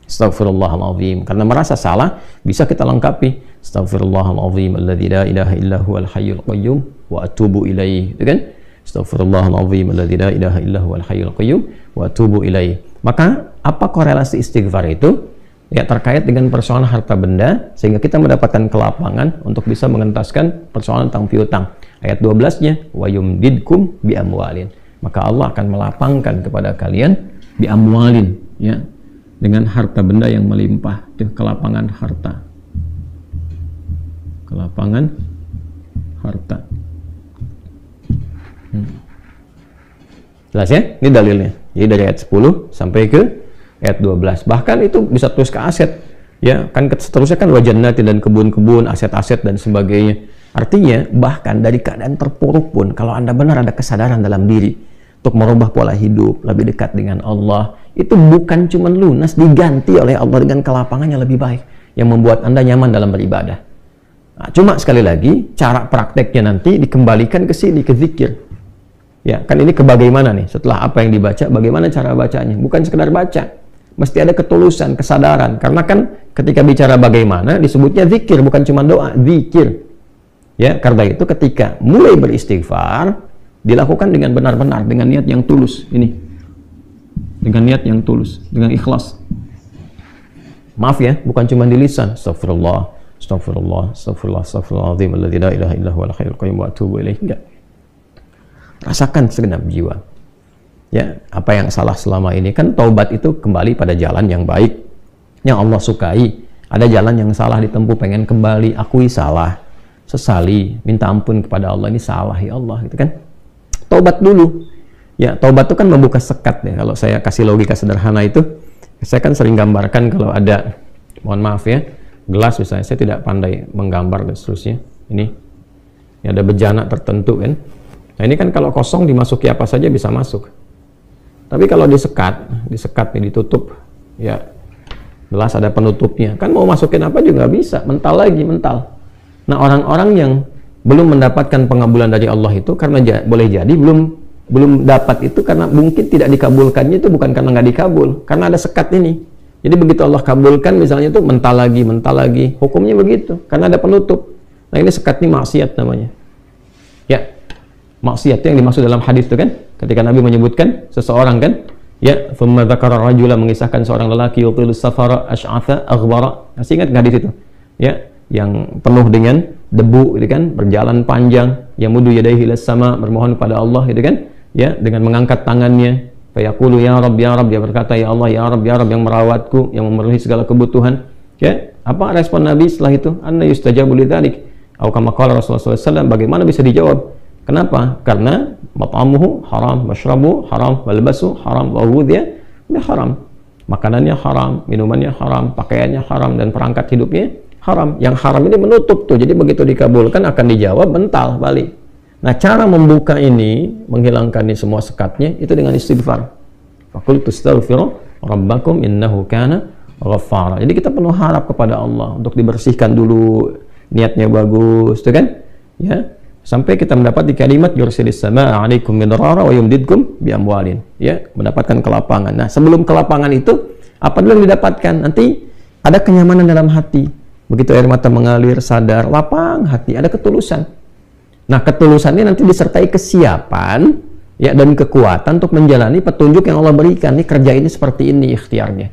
Astaghfirullahalazim. Karena merasa salah, bisa kita lengkapi. Astaghfirullahalazim alladzi la ilaha illa huwal hayyul qayyum wa atubu ilaihi, ya kan? Astaghfirullahalazim alladzi la ilaha illa huwal hayyul qayyum wa atubu ilaihi. Maka apa korelasi istighfar itu? Ya terkait dengan persoalan harta benda, sehingga kita mendapatkan kelapangan untuk bisa mengentaskan persoalan tentang piutang. Ayat 12-nya, wa yumdidkum bi amwalin. Maka Allah akan melapangkan kepada kalian bi amwalin, ya, dengan harta benda yang melimpah. Itu kelapangan harta. Kelapangan harta. Jelas ya? Ini dalilnya. Jadi dari ayat 10 sampai ke ayat 12. Bahkan itu bisa terus ke aset. Ya, kan seterusnya kan wajannati dan kebun-kebun, aset-aset dan sebagainya. Artinya, bahkan dari keadaan terpuruk pun, kalau Anda benar ada kesadaran dalam diri untuk merubah pola hidup, lebih dekat dengan Allah, itu bukan cuma lunas, diganti oleh Allah dengan kelapangan yang lebih baik, yang membuat Anda nyaman dalam beribadah. Nah, cuma sekali lagi, cara prakteknya nanti dikembalikan ke sini, ke zikir. Ya, kan ini ke bagaimana nih? Setelah apa yang dibaca, bagaimana cara bacanya? Bukan sekedar baca. Mesti ada ketulusan, kesadaran. Karena kan ketika bicara bagaimana, disebutnya zikir, bukan cuma doa, zikir. Ya, karena itu ketika mulai beristighfar, dilakukan dengan benar-benar, dengan niat yang tulus. Ini. Dengan niat yang tulus, dengan ikhlas. Maaf ya, bukan cuma di lisan. Astagfirullah, astagfirullah, astagfirullah, astagfirullahaladzim, alladzi la ilaha illa huwal hayyul qayyum wa atubu ilaih. Enggak. Rasakan segenap jiwa. Ya, apa yang salah selama ini kan taubat itu kembali pada jalan yang baik, yang Allah sukai. Ada jalan yang salah ditempuh, pengen kembali, akui salah, sesali, minta ampun kepada Allah, ini salah ya Allah, gitu kan. Taubat dulu. Ya, taubat itu kan membuka sekat ya. Kalau saya kasih logika sederhana itu, saya kan sering gambarkan kalau ada, mohon maaf ya, gelas misalnya, saya tidak pandai menggambar dan seterusnya. Ini ada bejana tertentu kan. Nah ini kan kalau kosong dimasuki apa saja bisa masuk. Tapi kalau disekat nih, ditutup, ya gelas ada penutupnya. Kan mau masukin apa juga nggak bisa, mental lagi, mental. Nah orang-orang yang belum mendapatkan pengabulan dari Allah itu karena boleh jadi belum dapat itu karena mungkin tidak dikabulkannya itu bukan karena nggak dikabul, karena ada sekat ini. Jadi begitu Allah kabulkan misalnya itu mental lagi, hukumnya begitu, karena ada penutup. Nah ini sekat ini maksiat namanya. Ya, maksiat yang dimaksud dalam hadis itu kan, ketika Nabi menyebutkan seseorang kan, ya, thumma dzakara rajula, mengisahkan seorang lelaki yutilus safara asy'atha aghbara. Masih ingat nggak di situ? Ya, yang penuh dengan debu gitu kan, berjalan panjang, yamudu yadayhi ila sama, bermohon kepada Allah gitu kan, ya, dengan mengangkat tangannya, fayaqulu ya Rabb, dia berkata ya Allah, ya Rabb yang merawatku, yang memenuhi segala kebutuhan. Ya, apa respon Nabi setelah itu? Anna yustajabu lidzalik. Atau kama qala Rasulullah SAW, bagaimana bisa dijawab? Kenapa? Karena mat'amuhu haram, masyrabu haram, walbasu haram, wa ghudhiya haram. Makanannya haram, minumannya haram, pakaiannya haram, dan perangkat hidupnya haram. Yang haram ini menutup tuh. Jadi begitu dikabulkan akan dijawab mental balik. Nah, cara membuka ini, menghilangkan ini semua sekatnya itu dengan istighfar. Faqultu astaghfiru rabbakum innahu kana ghaffara. Jadi kita penuh harap kepada Allah untuk dibersihkan dulu, niatnya bagus, tuh kan? Ya. Sampai kita mendapat di kalimat yursilis samaa 'alaikum midrara wa yumdidkum bi amwalin. Ya, mendapatkan kelapangan. Nah, sebelum kelapangan itu apa dulu yang didapatkan? Nanti ada kenyamanan dalam hati. Begitu air mata mengalir, sadar, lapang hati, ada ketulusan. Nah, ketulusan ini nanti disertai kesiapan ya dan kekuatan untuk menjalani petunjuk yang Allah berikan. Nih kerja ini seperti ini ikhtiarnya.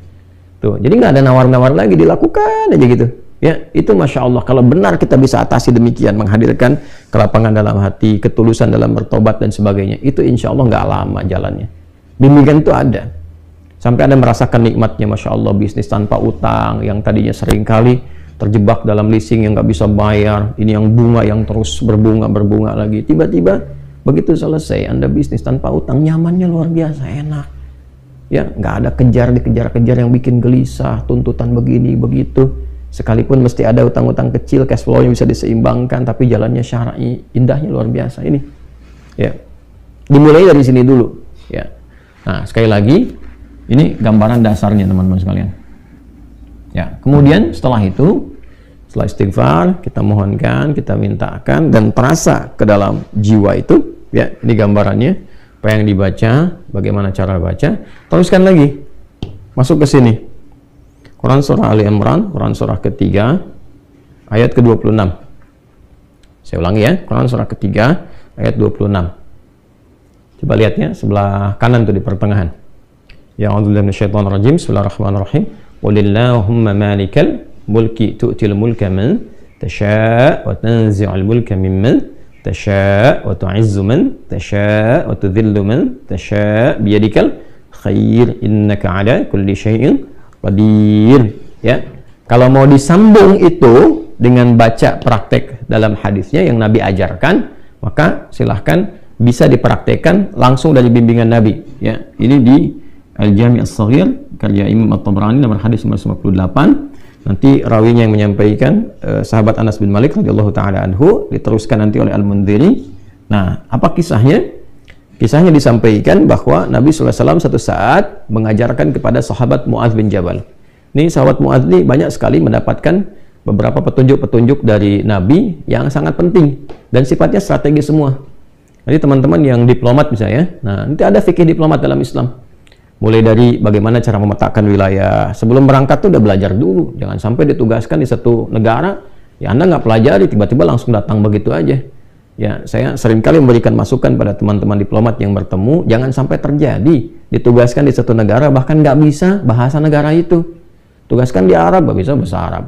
Tuh, jadi nggak ada nawar-nawar lagi, dilakukan aja gitu. Ya, itu Masya Allah, kalau benar kita bisa atasi demikian, menghadirkan kelapangan dalam hati, ketulusan dalam bertobat dan sebagainya, itu insya Allah nggak lama jalannya. Bimbingan itu ada. Sampai Anda merasakan nikmatnya, Masya Allah, bisnis tanpa utang, yang tadinya sering kali terjebak dalam leasing yang nggak bisa bayar, ini yang bunga yang terus berbunga lagi. Tiba-tiba begitu selesai Anda bisnis tanpa utang, nyamannya luar biasa, enak. Ya, nggak ada dikejar-kejar yang bikin gelisah, tuntutan begini begitu. Sekalipun mesti ada utang-utang kecil, cash flow-nya bisa diseimbangkan, tapi jalannya syar'i, indahnya luar biasa ini. Ya, dimulai dari sini dulu. Ya, nah sekali lagi ini gambaran dasarnya teman-teman sekalian. Ya, kemudian setelah itu, setelah istighfar, kita mohonkan, kita mintakan, dan terasa ke dalam jiwa itu, ya, ini gambarannya, apa yang dibaca, bagaimana cara baca, teruskan lagi, masuk ke sini. Quran Surah Ali Imran, Quran Surah ketiga, ayat ke-26. Saya ulangi ya, Quran Surah ketiga, ayat 26. Coba lihat ya, sebelah kanan tuh di pertengahan. Ya'udzubillahi minasyaitonir rajim, bismillahirrahmanirrahim. Qulillahumma malikal mulki tu'til mulka man tasha' wa tanzi'ul mulka mimman tasha' wa tu'izzu man tasha' wa tudhillu man tasha' biyadikal khair innaka 'ala kulli syai'in qadir. Ya. Kalau mau disambung itu dengan baca praktek dalam hadisnya yang Nabi ajarkan, maka silahkan bisa dipraktekkan langsung dari bimbingan Nabi. Ya, ini di Al-Jami' As-Saghir karya Imam At-Tabrani nomor hadis 58. Nanti rawinya yang menyampaikan sahabat Anas bin Malik radhiyallahu taala anhu, diteruskan nanti oleh Al-Mundhiri. Nah, apa kisahnya? Kisahnya disampaikan bahwa Nabi sallallahu alaihi wasallam satu saat mengajarkan kepada sahabat Mu'adz bin Jabal. Ini sahabat Mu'adz ini banyak sekali mendapatkan beberapa petunjuk-petunjuk dari Nabi yang sangat penting dan sifatnya strategi semua. Jadi teman-teman yang diplomat misalnya, nah nanti ada fikih diplomat dalam Islam. Mulai dari bagaimana cara memetakan wilayah. Sebelum berangkat tuh udah belajar dulu. Jangan sampai ditugaskan di satu negara, ya Anda nggak pelajari, tiba-tiba langsung datang begitu aja. Ya, saya seringkali memberikan masukan pada teman-teman diplomat yang bertemu, jangan sampai terjadi ditugaskan di satu negara, bahkan nggak bisa bahasa negara itu. Tugaskan di Arab, nggak bisa bahasa Arab.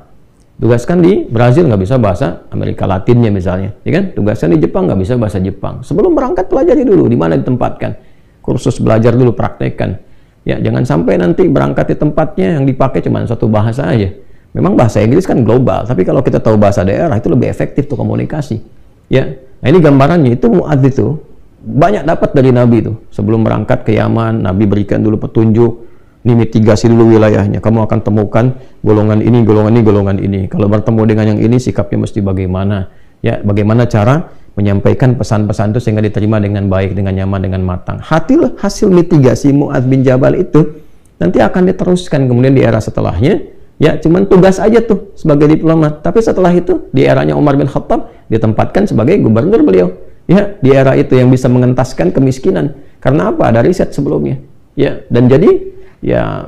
Tugaskan di Brazil, nggak bisa bahasa Amerika Latinnya misalnya. Ya kan? Tugaskan di Jepang, nggak bisa bahasa Jepang. Sebelum berangkat pelajari dulu di mana ditempatkan. Kursus belajar dulu, praktekkan. Ya, jangan sampai nanti berangkat di tempatnya yang dipakai cuma satu bahasa aja. Memang bahasa Inggris kan global, tapi kalau kita tahu bahasa daerah itu lebih efektif tuh komunikasi. Ya, nah ini gambarannya itu Mu'adz itu banyak dapat dari Nabi itu. Sebelum berangkat ke Yaman, Nabi berikan dulu petunjuk, ini mitigasi dulu wilayahnya. Kamu akan temukan golongan ini, golongan ini, golongan ini. Kalau bertemu dengan yang ini, sikapnya mesti bagaimana? Ya, bagaimana cara menyampaikan pesan-pesan itu sehingga diterima dengan baik, dengan nyaman, dengan matang. Hasil mitigasi Mu'adz bin Jabal itu nanti akan diteruskan kemudian di era setelahnya. Ya, cuman tugas aja tuh sebagai diplomat. Tapi setelah itu di eranya Umar bin Khattab ditempatkan sebagai gubernur beliau. Ya, di era itu yang bisa mengentaskan kemiskinan. Karena apa? Ada riset sebelumnya. Ya, dan jadi ya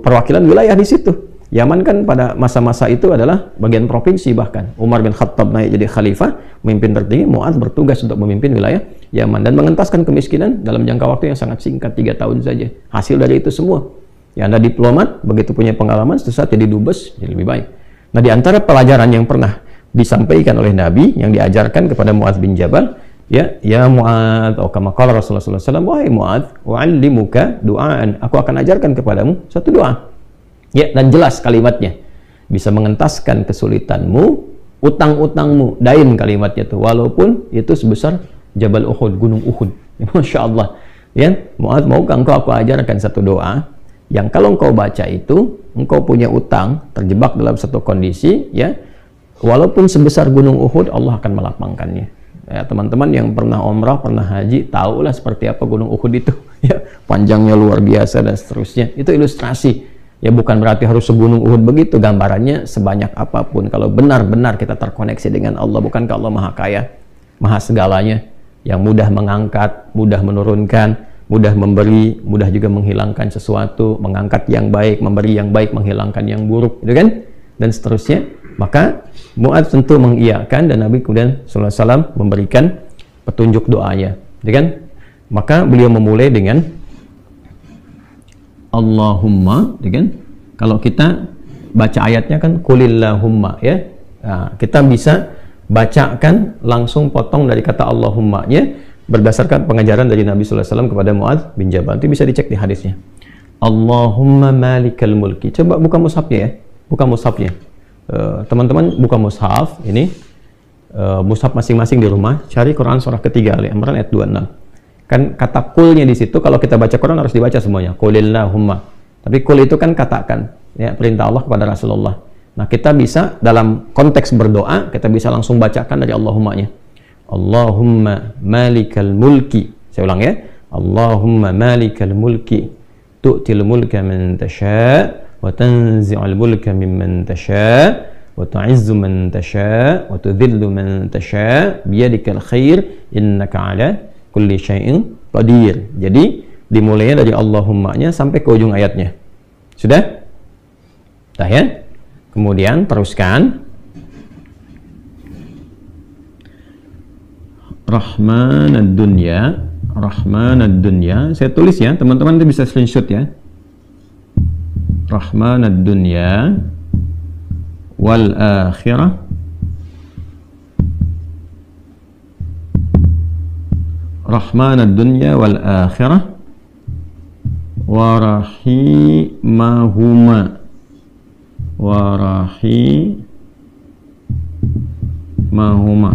perwakilan wilayah di situ. Yaman kan pada masa-masa itu adalah bagian provinsi bahkan. Umar bin Khattab naik jadi khalifah, pemimpin tertinggi, Mu'adz bertugas untuk memimpin wilayah Yaman dan mengentaskan kemiskinan dalam jangka waktu yang sangat singkat, 3 tahun saja. Hasil dari itu semua. Ya, Anda diplomat, begitu punya pengalaman, sesaat jadi dubes, jadi lebih baik. Nah, di antara pelajaran yang pernah disampaikan oleh Nabi, yang diajarkan kepada Mu'adz bin Jabal, ya Mu'adz, atau kama qala Rasulullah sallallahu alaihi wasallam, wahai Mu'adz, u'allimuka du'aan, aku akan ajarkan kepadamu satu doa. Ya, dan jelas kalimatnya. Bisa mengentaskan kesulitanmu, utang-utangmu, dain kalimatnya tuh, walaupun itu sebesar Jabal Uhud, gunung Uhud. Masya Allah. Ya, Mu'adz, maukah engkau aku ajarkan satu doa yang kalau engkau baca itu, engkau punya utang, terjebak dalam satu kondisi, ya, walaupun sebesar gunung Uhud, Allah akan melapangkannya. Ya, teman-teman yang pernah umrah, pernah haji, tahulah seperti apa gunung Uhud itu. Ya, panjangnya luar biasa dan seterusnya. Itu ilustrasi. Ya, bukan berarti harus segunung Uhud begitu, gambarannya sebanyak apapun. Kalau benar-benar kita terkoneksi dengan Allah, bukankah Allah Maha Kaya, Maha segalanya, yang mudah mengangkat, mudah menurunkan, mudah memberi, mudah juga menghilangkan sesuatu, mengangkat yang baik, memberi yang baik, menghilangkan yang buruk, gitu kan? Dan seterusnya. Maka Mu'adz tentu mengiyakan, dan Nabi kemudian sallallahu alaihi wasallam memberikan petunjuk doanya, gitu kan? Maka beliau memulai dengan Allahumma, ya kan? Kalau kita baca ayatnya kan kulillahumma, ya. Nah, kita bisa bacakan langsung potong dari kata Allahumma-nya berdasarkan pengajaran dari Nabi sallallahu alaihi wasallam kepada Mu'adz bin Jabal. Itu bisa dicek di hadisnya. Allahumma malikal mulki. Coba buka mushafnya ya. Buka mushafnya. teman-teman buka mushaf ini, mushaf masing-masing di rumah, cari Quran surah ketiga Ali Imran ayat 26. Kan kata kulnya di situ, kalau kita baca Quran harus dibaca semuanya. Qulillahumma. Tapi kul itu kan katakan, ya, perintah Allah kepada Rasulullah. Nah, kita bisa dalam konteks berdoa, kita bisa langsung bacakan dari Allahummanya. Allahumma malikal mulki. Saya ulang ya. Allahumma malikal mulki. Tu'til mulka man tasha' wa tanzi'ul mulka mimman tasha' wa tu'izzu man tasha' wa tudhillu man tasha' biyadikal khair innaka 'ala kulli syai'in qadir. Jadi dimulainya dari Allahummanya sampai ke ujung ayatnya. Sudah? Dah ya? Kemudian teruskan. Rahmanad dunya, Rahmanad dunya. Saya tulis ya, teman-teman itu bisa screenshot ya. Rahmanad dunya wal akhirah. Rahmanad dunya wal akhirah wa rahimahuma. Warahimahuma.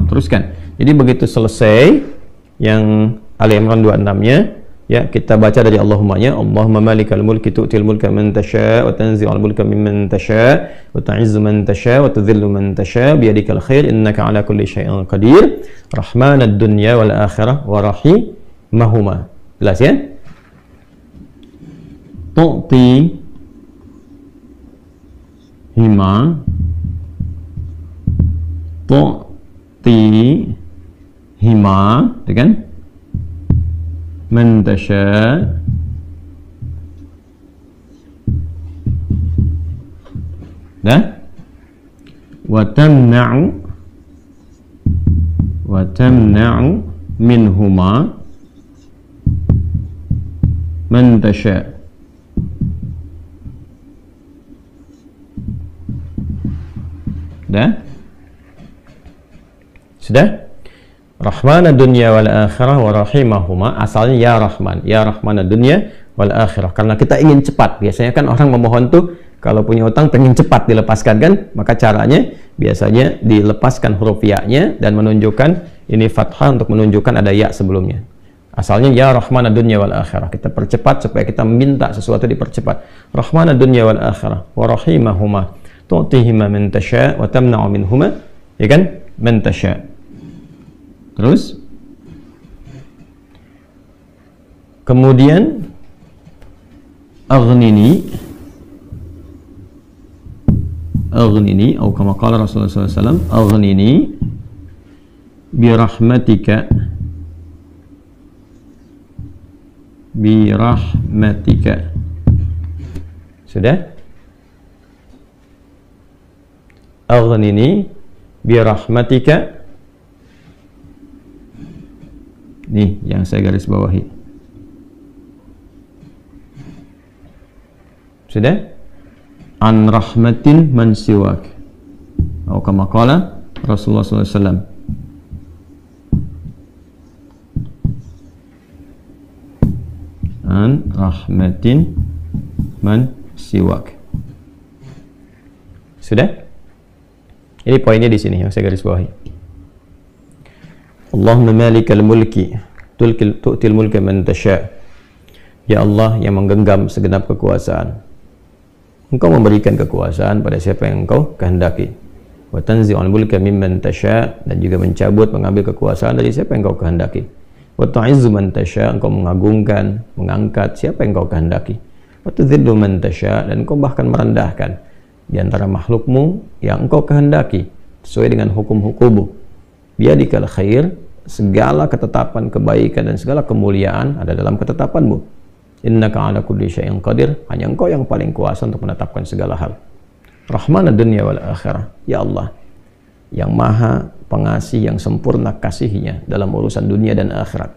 Teruskan. Jadi begitu selesai yang Ali Imran 26-nya, ya, kita baca dari Allahummanya. Allahumma malikal mulki tu'til mulka man tasha' wa tanzi'ul mulka mimman tasha' wa tu'izzu man tasha' wa tudhillu man tasha' biyadikal khair innaka 'ala kulli syai'in qadir. Rahmanad dunya wal akhirah wa rahimahuma. Jelas ya? Tu'ti hima, tu'ti hima, itu kan? Man tasha, dah? Wa tamna'u minhuma man tasha. Dah? Sudah? Rahmanad dunya wal akhirah wa rahimahuma. Asalnya ya Rahman, ya Rahmanad dunya wal akhirah. Karena kita ingin cepat. Biasanya kan orang memohon tuh kalau punya utang pengen cepat dilepaskan kan? Maka caranya biasanya dilepaskan huruf ya-nya dan menunjukkan ini fathah untuk menunjukkan ada ya sebelumnya. Asalnya ya Rahmanad dunya wal akhirah. Kita percepat supaya kita minta sesuatu dipercepat. Rahmanad dunya wal akhirah wa rahimahuma. Tu'tihima man tasha' wa tamna'u minhuma, ya kan? Man tasha'. Terus kemudian aghnini atau kama qala Rasulullah sallallahu alaihi wasallam, aghnini bi rahmatika. Sudah? Aghnini bi rahmatika. Nih yang saya garis bawahi. Sudah? An rahmatin man siwak. Atau kama qala Rasulullah sallallahu alaihi wasallam. An rahmatin man siwak. Sudah? Ini poinnya di sini yang saya garis bawahi. Allahumma malikal mulki tu'til mulka man tasha'. Ya Allah yang menggenggam segenap kekuasaan, Engkau memberikan kekuasaan pada siapa yang Engkau kehendaki. Wa tanzi'ul mulka mimman tasha', dan juga mencabut, mengambil kekuasaan dari siapa yang Engkau kehendaki. Wa tu'izzu man tasha', Engkau mengagungkan, mengangkat siapa yang Engkau kehendaki. Wa tudhillu man tasha', dan Engkau bahkan merendahkan di antara makhlukmu yang Engkau kehendaki sesuai dengan hukum-hukummu. Biyadikal khair, segala ketetapan kebaikan dan segala kemuliaan ada dalam ketetapanmu. Innaka 'ala kulli syai'in qadir, hanya Engkau yang paling kuasa untuk menetapkan segala hal. Rahmanad dunya wal akhirah, ya Allah yang maha pengasih, yang sempurna kasihnya dalam urusan dunia dan akhirat.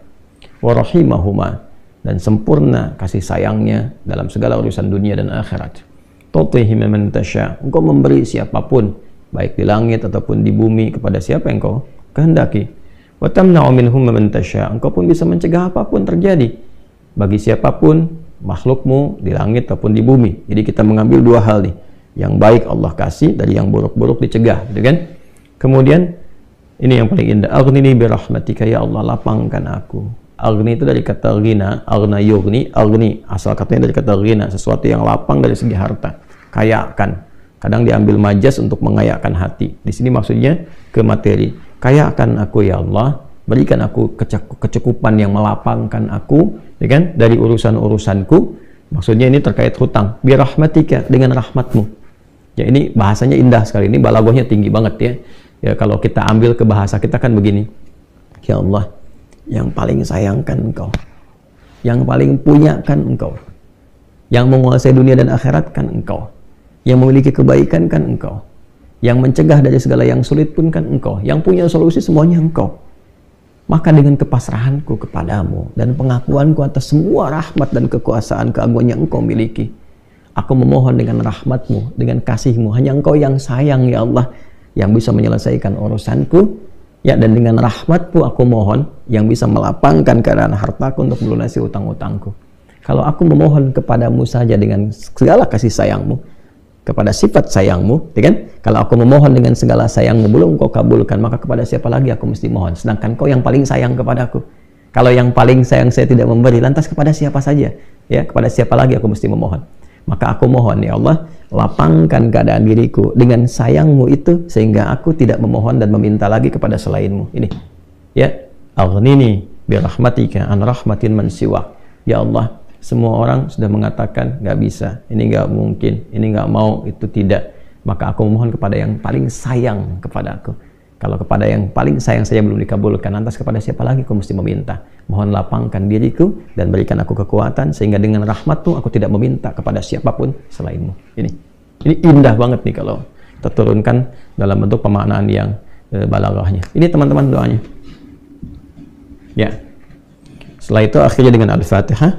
Wa rahimahuma, dan sempurna kasih sayangnya dalam segala urusan dunia dan akhirat. Tu'tihi man tasha', Engkau memberi siapapun baik di langit ataupun di bumi kepada siapa yang Engkau kehendaki. Wa tamna'u minhum man tasha', Engkau pun bisa mencegah apapun terjadi bagi siapapun makhlukmu di langit ataupun di bumi. Jadi kita mengambil dua hal nih. Yang baik Allah kasih, dari yang buruk-buruk dicegah, gitu kan? Kemudian ini yang paling indah, aghnini bi rahmatika, ya Allah lapangkan aku. Aghni itu dari kata ghina, aghna yughni, aghni asal katanya dari kata ghina, sesuatu yang lapang dari segi harta, kayakan. Kadang diambil majas untuk mengayakkan hati. Di sini maksudnya ke materi. Kayakan aku ya Allah, berikan aku kecukupan yang melapangkan aku, ya kan, dari urusan-urusanku. Maksudnya ini terkait hutang. Bi rahmatika, dengan rahmatmu. Ya ini bahasanya indah sekali, ini balaghahnya tinggi banget ya. Ya kalau kita ambil ke bahasa kita kan begini. Ya Allah, yang paling sayangkan Engkau. Yang paling punya kan Engkau. Yang menguasai dunia dan akhirat kan Engkau. Yang memiliki kebaikan kan Engkau. Yang mencegah dari segala yang sulit pun kan Engkau. Yang punya solusi semuanya Engkau. Maka dengan kepasrahanku kepadamu dan pengakuanku atas semua rahmat dan kekuasaan keagungan yang Engkau miliki, aku memohon dengan rahmatmu, dengan kasihmu, hanya Engkau yang sayang ya Allah, yang bisa menyelesaikan urusanku, ya, dan dengan rahmatmu aku mohon yang bisa melapangkan keadaan hartaku untuk melunasi utang-utangku. Kalau aku memohon kepadamu saja dengan segala kasih sayangmu, kepada sifat sayangmu, ya kan? Kalau aku memohon dengan segala sayangmu belum Kau kabulkan, maka kepada siapa lagi aku mesti mohon? Sedangkan Kau yang paling sayang kepadaku. Kalau yang paling sayang saya tidak memberi, lantas kepada siapa saja? Ya, kepada siapa lagi aku mesti memohon? Maka aku mohon ya Allah, lapangkan keadaan diriku dengan sayangmu itu, sehingga aku tidak memohon dan meminta lagi kepada selainmu. Ini, ya, aghnini bi rahmatika an rahmatin man siwak. Ya Allah, semua orang sudah mengatakan nggak bisa, ini nggak mungkin, ini nggak mau, itu tidak. Maka aku memohon kepada yang paling sayang kepada aku. Kalau kepada yang paling sayang saja belum dikabulkan, lantas kepada siapa lagi aku mesti meminta? Mohon lapangkan diriku dan berikan aku kekuatan, sehingga dengan rahmatmu aku tidak meminta kepada siapapun selainmu. Ini indah banget nih kalau kita turunkan dalam bentuk pemaknaan yang balaghahnya. Ini teman-teman doanya. Ya. Setelah itu akhirnya dengan Al-Fatihah.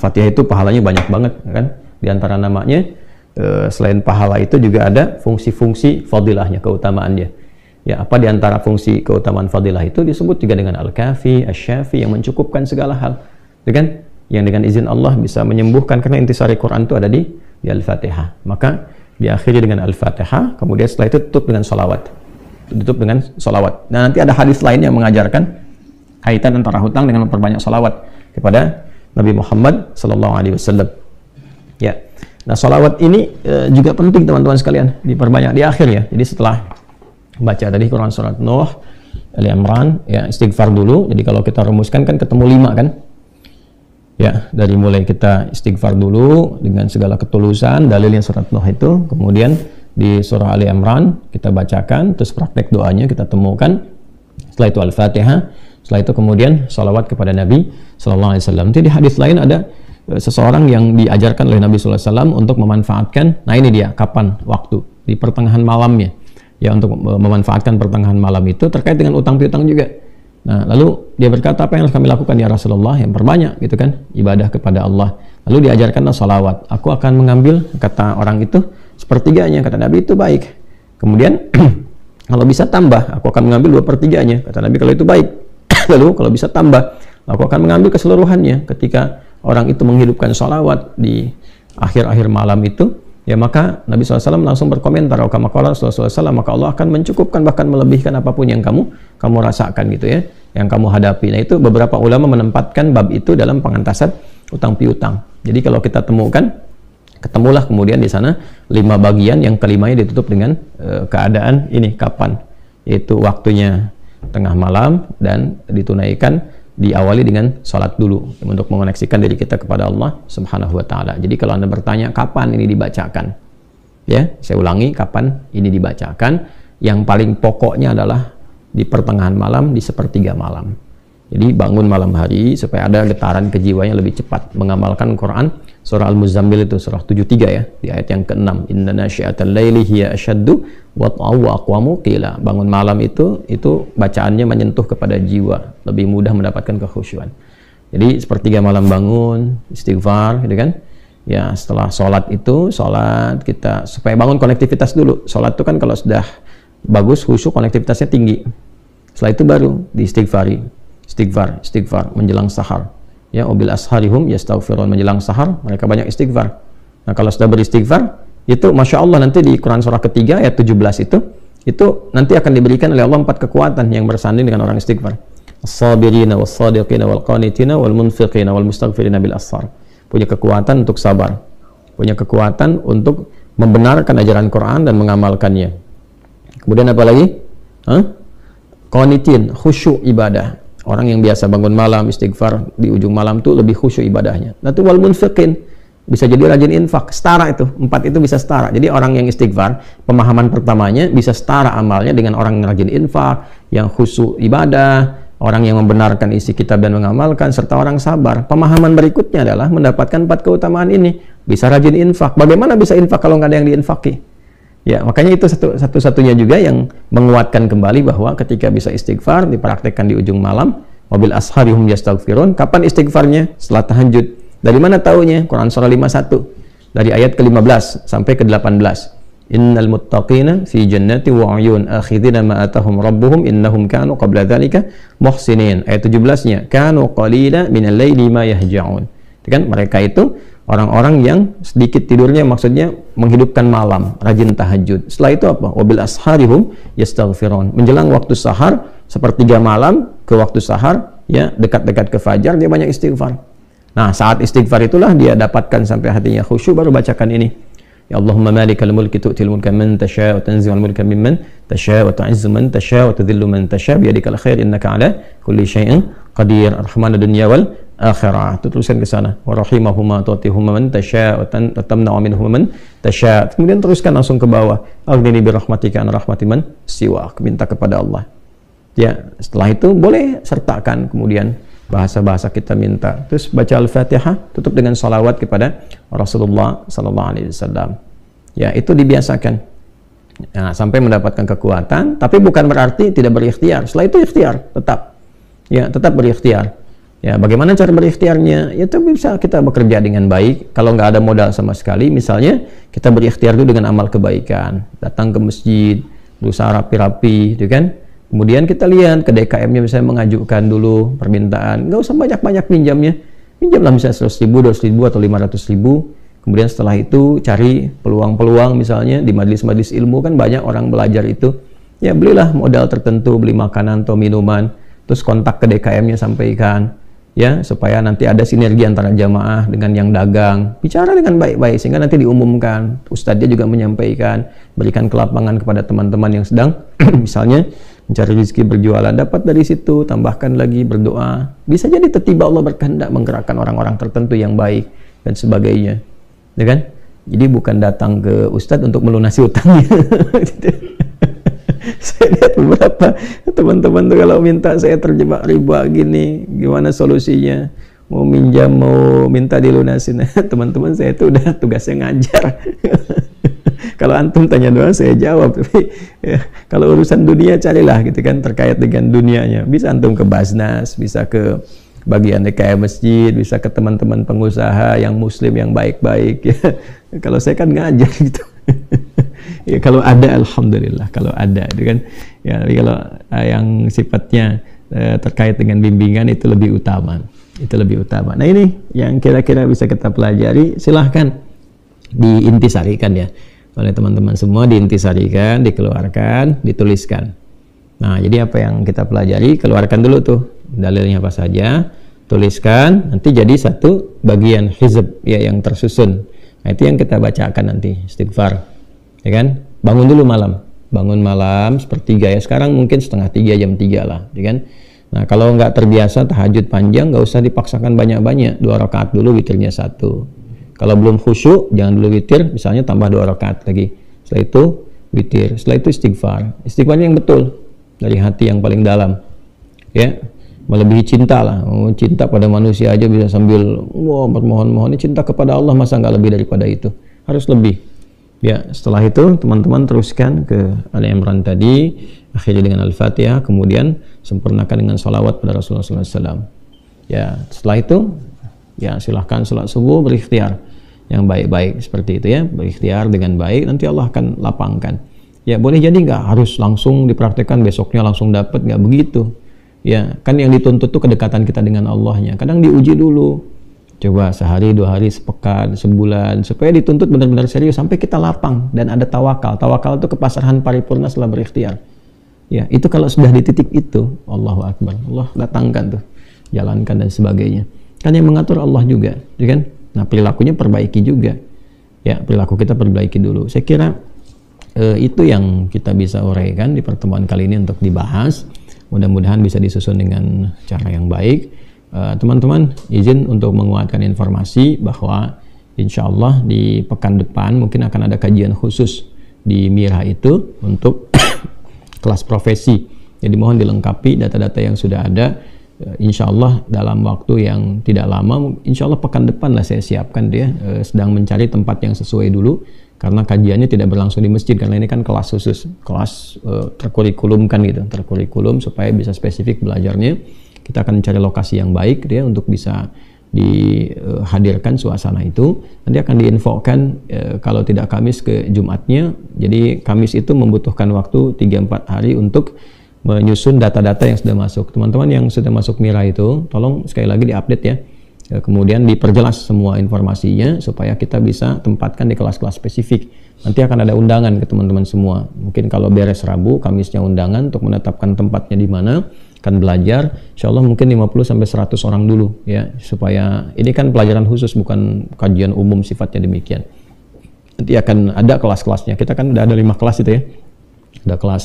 Fatihah itu pahalanya banyak banget, kan? Di antara namanya, selain pahala itu juga ada fungsi-fungsi fadilahnya, keutamaannya. Ya, apa di antara fungsi keutamaan fadilah itu disebut juga dengan Al-Kafi, Asy-Syafi, yang mencukupkan segala hal, kan? Yang dengan izin Allah bisa menyembuhkan, karena intisari Quran itu ada di Al-Fatihah. Maka diakhiri dengan Al-Fatihah, kemudian setelah itu tutup dengan sholawat. Tutup dengan sholawat. Nah, nanti ada hadis lain yang mengajarkan kaitan antara hutang dengan memperbanyak sholawat kepada Nabi Muhammad SAW. Ya. Nah, sholawat ini juga penting teman-teman sekalian, diperbanyak di akhir ya. Jadi setelah baca tadi Quran surat Nuh, Ali Imran, ya, istighfar dulu. Jadi kalau kita rumuskan kan ketemu 5 kan? Ya, dari mulai kita istighfar dulu dengan segala ketulusan, dalilnya surat Nuh itu, kemudian di surah Ali Imran kita bacakan, terus praktek doanya kita temukan. Setelah itu Al-Fatihah, setelah itu kemudian sholawat kepada Nabi Sallallahu Alaihi Wasallam. Jadi di hadis lain ada seseorang yang diajarkan oleh Nabi Sallallahu Alaihi Wasallam untuk memanfaatkan, nah ini dia, kapan waktu, di pertengahan malamnya. Ya, untuk memanfaatkan pertengahan malam itu terkait dengan utang piutang juga. Nah, lalu dia berkata, apa yang harus kami lakukan ya Rasulullah? Yang perbanyak gitu kan, ibadah kepada Allah. Lalu diajarkanlah salawat. Aku akan mengambil, kata orang itu, sepertiganya. Kata Nabi, itu baik. Kemudian kalau bisa tambah, aku akan mengambil 2/3-nya. Kata Nabi, kalau itu baik. Lalu kalau bisa tambah, aku akan mengambil keseluruhannya. Ketika orang itu menghidupkan salawat di akhir-akhir malam itu, ya maka Nabi SAW langsung berkomentar, maka Allah akan mencukupkan, bahkan melebihkan apapun yang kamu rasakan gitu ya, yang kamu hadapi. Nah, itu beberapa ulama menempatkan bab itu dalam pengentasan utang piutang. Jadi kalau kita temukan, ketemulah kemudian di sana 5 bagian, yang kelimanya ditutup dengan keadaan ini kapan, yaitu waktunya tengah malam, dan ditunaikan diawali dengan sholat dulu untuk mengoneksikan diri kita kepada Allah Subhanahu wa Ta'ala. Jadi kalau Anda bertanya kapan ini dibacakan, ya saya ulangi, kapan ini dibacakan, yang paling pokoknya adalah di pertengahan malam, di 1/3 malam. Jadi bangun malam hari supaya ada getaran kejiwanya lebih cepat mengamalkan Quran. Surah Al-Muzammil itu surah 73 ya, di ayat yang ke-6, inna nasyi'atal laili hiya asyaddu wat'aw wa aqwamu qila. Bangun malam itu bacaannya menyentuh kepada jiwa, lebih mudah mendapatkan kekhusyuan. Jadi 1/3 malam bangun, istighfar gitu kan. Ya, setelah sholat itu, sholat kita supaya bangun konektivitas dulu. Sholat itu kan kalau sudah bagus khusyuk, konektivitasnya tinggi. Setelah itu baru diistighfari. Istighfar menjelang sahar. Ya, wabil asharihum yastaghfirun, menjelang sahar mereka banyak istighfar. Nah, kalau sudah beristighfar, Itu Masya Allah nanti di Quran surah ketiga ayat 17 itu nanti akan diberikan oleh Allah 4 kekuatan yang bersanding dengan orang istighfar. As-sabirina was-sadiqina wal-qanitina wal-munfiqina wal-mustaghfirina bil ashar. Punya kekuatan untuk sabar, punya kekuatan untuk membenarkan ajaran Quran dan mengamalkannya. Kemudian apa lagi? Qanitin, khusyuk ibadah. Orang yang biasa bangun malam istighfar di ujung malam tuh lebih khusyuk ibadahnya. Nah, itu wal-munfiqin, bisa jadi rajin infak, setara itu. 4 itu bisa setara. Jadi orang yang istighfar, pemahaman pertamanya bisa setara amalnya dengan orang yang rajin infak, yang khusyuk ibadah, orang yang membenarkan isi kitab dan mengamalkan, serta orang sabar. Pemahaman berikutnya adalah mendapatkan 4 keutamaan ini. Bisa rajin infak. Bagaimana bisa infak kalau nggak ada yang diinfaki? Ya, makanya itu satu-satunya juga yang menguatkan kembali bahwa ketika bisa istighfar dipraktekkan di ujung malam, wabil asharihum yastaghfirun. Kapan istighfarnya? Setelah tahajud. Dari mana taunya? Quran surah 51 dari ayat ke-15 sampai ke-18. Innal muttaqina fi jannati wa 'uyun akhidina ma atahum rabbuhum innahum kanu qabla dzalika muhsinin. Ayat 17-nya, kanu qalila minal laili ma yahja'un. Kan mereka itu orang-orang yang sedikit tidurnya, maksudnya menghidupkan malam, rajin tahajud. Setelah itu apa? Wabil asharihum yastaghfirun. Menjelang waktu sahar, sepertiga malam ke waktu sahar, ya dekat-dekat ke fajar dia banyak istighfar. Nah, saat istighfar itulah dia dapatkan sampai hatinya khusyuk, baru bacakan ini. Ya Allahumma malikal mulki tu'til mulka man tasha' wa tanzi'ul mulka mimman tasha' wa tu'izzu man tasha' wa tudhillu man tasha' biyadikal khair innaka 'ala kulli syai'in qadir. Ar-Rahman ad-dunya wal akhirah. Itu tulisan ke sana. Wa rahimahuma tu'tihuma man tasha' wa tamna'u minhum man tasha'. Kemudian teruskan langsung ke bawah. Aghnini bi rahmatika an rahmati man siwak. Minta kepada Allah. Ya, setelah itu boleh sertakan kemudian bahasa-bahasa kita minta. Terus baca Al-Fatihah, tutup dengan salawat kepada Rasulullah sallallahu alaihi wasallam. Ya, itu dibiasakan. Nah, sampai mendapatkan kekuatan, tapi bukan berarti tidak berikhtiar. Setelah itu ikhtiar tetap. Ya, tetap berikhtiar. Ya, bagaimana cara berikhtiarnya? Ya, itu bisa kita bekerja dengan baik. Kalau nggak ada modal sama sekali, misalnya kita berikhtiar dulu dengan amal kebaikan. Datang ke masjid, berusaha rapi-rapi, gitu kan? Kemudian kita lihat ke DKM-nya, misalnya mengajukan dulu permintaan. Nggak usah banyak-banyak pinjamnya. Pinjamlah misalnya 100.000, 200.000 atau 500.000. Kemudian setelah itu cari peluang-peluang, misalnya di majelis-majelis ilmu kan banyak orang belajar itu. Ya, belilah modal tertentu, beli makanan atau minuman. Terus kontak ke DKM-nya, sampaikan. Ya, supaya nanti ada sinergi antara jamaah dengan yang dagang. Bicara dengan baik-baik sehingga nanti diumumkan. Ustadznya juga menyampaikan, berikan kelapangan kepada teman-teman yang sedang misalnya mencari rezeki berjualan, dapat dari situ, tambahkan lagi berdoa. Bisa jadi tiba-tiba Allah berkehendak menggerakkan orang-orang tertentu yang baik dan sebagainya. Ya kan? Jadi bukan datang ke ustadz untuk melunasi utangnya. Saya lihat beberapa teman-teman tuh kalau minta, saya terjebak riba gini, gimana solusinya? Mau minjam, mau minta dilunasin. Teman-teman saya itu udah tugasnya ngajar. Kalau antum tanya doang saya jawab, tapi ya, kalau urusan dunia carilah gitu kan, terkait dengan dunianya. Bisa antum ke Basnas, bisa ke bagian DKM masjid, bisa ke teman-teman pengusaha yang muslim yang baik-baik ya. Kalau saya kan ngajar gitu. Ya, kalau ada alhamdulillah, kalau ada itu kan. Ya, tapi kalau yang sifatnya terkait dengan bimbingan itu lebih utama. Itu lebih utama. Nah, ini yang kira-kira bisa kita pelajari, silahkan diintisarikan ya oleh teman-teman semua, diintisarikan, dikeluarkan, dituliskan. Nah, jadi apa yang kita pelajari, keluarkan dulu tuh dalilnya apa saja, tuliskan, nanti jadi satu bagian hizb ya yang tersusun. Nah, itu yang kita bacakan nanti, istighfar. Ya kan? Bangun dulu malam. Bangun malam sepertiga ya. Sekarang mungkin setengah 3, jam 3 lah, ya kan? Nah, kalau nggak terbiasa tahajud panjang, nggak usah dipaksakan banyak-banyak. 2 rakaat dulu, witirnya 1. Kalau belum khusyuk, jangan dulu witir, misalnya tambah 2 rakaat lagi. Setelah itu witir, setelah itu istighfar. Istighfarnya yang betul, dari hati yang paling dalam. Ya, melebihi cinta lah. Cinta pada manusia aja bisa sambil bermohon-mohon. Ini cinta kepada Allah, masa nggak lebih daripada itu? Harus lebih. Ya, setelah itu teman-teman teruskan ke Ali Imran tadi, akhiri dengan Al-Fatihah, kemudian sempurnakan dengan salawat pada Rasulullah SAW. Ya, setelah itu ya silahkan sholat subuh berikhtiar yang baik-baik seperti itu ya, berikhtiar dengan baik, nanti Allah akan lapangkan. Ya, boleh jadi nggak harus langsung dipraktekkan besoknya langsung dapat, nggak begitu. Ya, kan yang dituntut tuh kedekatan kita dengan Allahnya. Kadang diuji dulu. Coba sehari, 2 hari, sepekan, sebulan, supaya dituntut benar-benar serius sampai kita lapang dan ada tawakal. Tawakal itu kepasrahan paripurna setelah berikhtiar. Ya, itu kalau sudah di titik itu, Allahu Akbar, Allah datangkan tuh, jalankan dan sebagainya. Kan yang mengatur Allah juga, ya kan? Nah, perilakunya perbaiki juga. Ya, perilaku kita perbaiki dulu. Saya kira itu yang kita bisa uraikan di pertemuan kali ini untuk dibahas. Mudah-mudahan bisa disusun dengan cara yang baik. Teman-teman, izin untuk menguatkan informasi bahwa insya Allah di pekan depan mungkin akan ada kajian khusus di Mira itu untuk kelas profesi. Jadi mohon dilengkapi data-data yang sudah ada. Insya Allah dalam waktu yang tidak lama, insya Allah pekan depan lah saya siapkan dia. Sedang mencari tempat yang sesuai dulu karena kajiannya tidak berlangsung di masjid, karena ini kan kelas khusus, kelas terkurikulumkan gitu, terkurikulum supaya bisa spesifik belajarnya. Kita akan mencari lokasi yang baik dia untuk bisa dihadirkan suasana itu. Nanti akan diinfokan kalau tidak Kamis ke Jumatnya. Jadi Kamis itu membutuhkan waktu 3-4 hari untuk menyusun data-data yang sudah masuk. Teman-teman yang sudah masuk Mira itu, tolong sekali lagi diupdate ya. Kemudian diperjelas semua informasinya supaya kita bisa tempatkan di kelas-kelas spesifik. Nanti akan ada undangan ke teman-teman semua. Mungkin kalau beres Rabu, Kamisnya undangan untuk menetapkan tempatnya di mana akan belajar. Insya Allah mungkin 50-100 orang dulu ya, supaya ini kan pelajaran khusus, bukan kajian umum sifatnya demikian. Nanti akan ada kelas-kelasnya. Kita kan udah ada 5 kelas itu ya. Ada kelas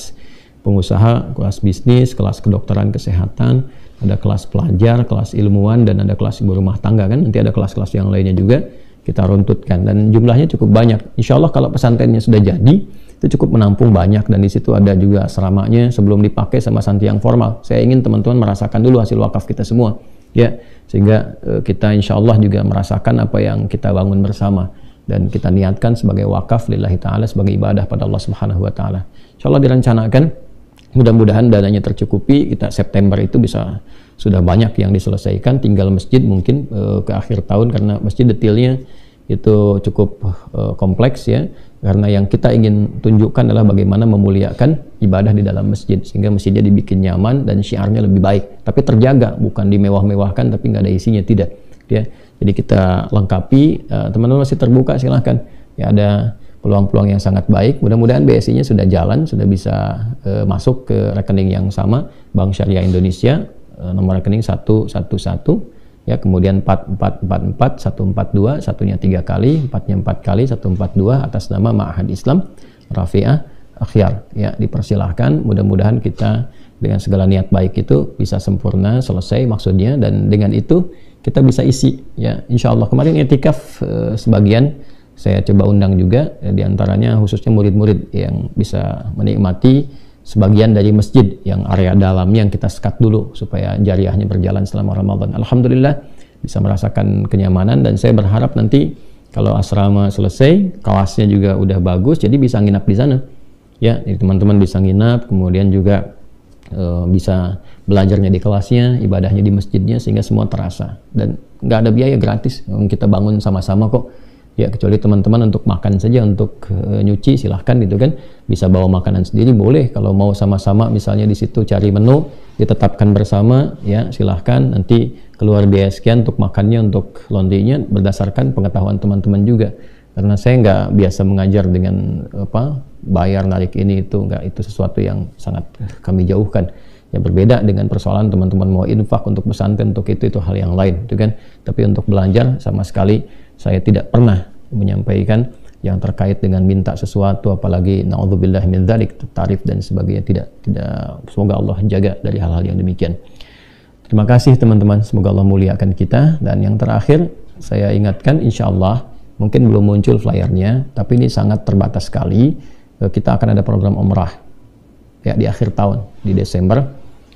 pengusaha, kelas bisnis, kelas kedokteran kesehatan, ada kelas pelajar, kelas ilmuwan, dan ada kelas ibu rumah tangga kan. Nanti ada kelas-kelas yang lainnya juga kita runtutkan dan jumlahnya cukup banyak. Insya Allah kalau pesantrennya sudah jadi, itu cukup menampung banyak, dan di situ ada juga asramanya sebelum dipakai sama santri yang formal. Saya ingin teman-teman merasakan dulu hasil wakaf kita semua ya, sehingga kita insya Allah juga merasakan apa yang kita bangun bersama dan kita niatkan sebagai wakaf lillahi ta'ala, sebagai ibadah pada Allah subhanahu wa ta'ala. Insya Allah direncanakan, mudah-mudahan dananya tercukupi, kita September itu bisa sudah banyak yang diselesaikan, tinggal masjid mungkin ke akhir tahun, karena masjid detailnya itu cukup kompleks ya, karena yang kita ingin tunjukkan adalah bagaimana memuliakan ibadah di dalam masjid, sehingga masjidnya dibikin nyaman dan syiarnya lebih baik, tapi terjaga, bukan dimewah-mewahkan tapi nggak ada isinya, tidak ya. Jadi kita lengkapi, teman-teman masih terbuka, silahkan ya, ada peluang-peluang yang sangat baik. Mudah-mudahan BSI-nya sudah jalan, sudah bisa masuk ke rekening yang sama, Bank Syariah Indonesia, nomor rekening 111 ya, kemudian 4444 142, satunya 3 kali, 4-nya 4 kali, 142 atas nama Ma'had Islam Rafi'ah Akhyar ya. Dipersilahkan, mudah-mudahan kita dengan segala niat baik itu bisa sempurna, selesai maksudnya, dan dengan itu kita bisa isi ya, insya Allah. Kemarin i'tikaf sebagian saya coba undang juga, diantaranya khususnya murid-murid yang bisa menikmati sebagian dari masjid yang area dalamnya yang kita sekat dulu supaya jariahnya berjalan selama Ramadan. Alhamdulillah bisa merasakan kenyamanan, dan saya berharap nanti kalau asrama selesai, kelasnya juga udah bagus, jadi bisa nginap di sana ya. Jadi teman-teman bisa nginap, kemudian juga bisa belajarnya di kelasnya, ibadahnya di masjidnya, sehingga semua terasa dan nggak ada biaya, gratis, kita bangun sama-sama kok ya, kecuali teman-teman untuk makan saja, untuk nyuci silahkan gitu kan, bisa bawa makanan sendiri boleh. Kalau mau sama-sama misalnya di situ cari menu ditetapkan bersama ya, silahkan. Nanti keluar biaya sekian untuk makannya, untuk laundrynya, berdasarkan pengetahuan teman-teman juga, karena saya nggak biasa mengajar dengan bayar narik ini itu, nggak, itu sesuatu yang sangat kami jauhkan yang berbeda dengan persoalan teman-teman mau infak untuk pesantren, untuk itu hal yang lain gitu kan. Tapi untuk belajar sama sekali saya tidak pernah menyampaikan yang terkait dengan minta sesuatu, apalagi naudzubillah min dzalik, tarif dan sebagainya, tidak. Semoga Allah jaga dari hal-hal yang demikian. Terima kasih teman-teman, semoga Allah muliakan kita. Dan yang terakhir saya ingatkan, insya Allah mungkin belum muncul flyernya, tapi ini sangat terbatas sekali. Kita akan ada program umrah ya di akhir tahun, di Desember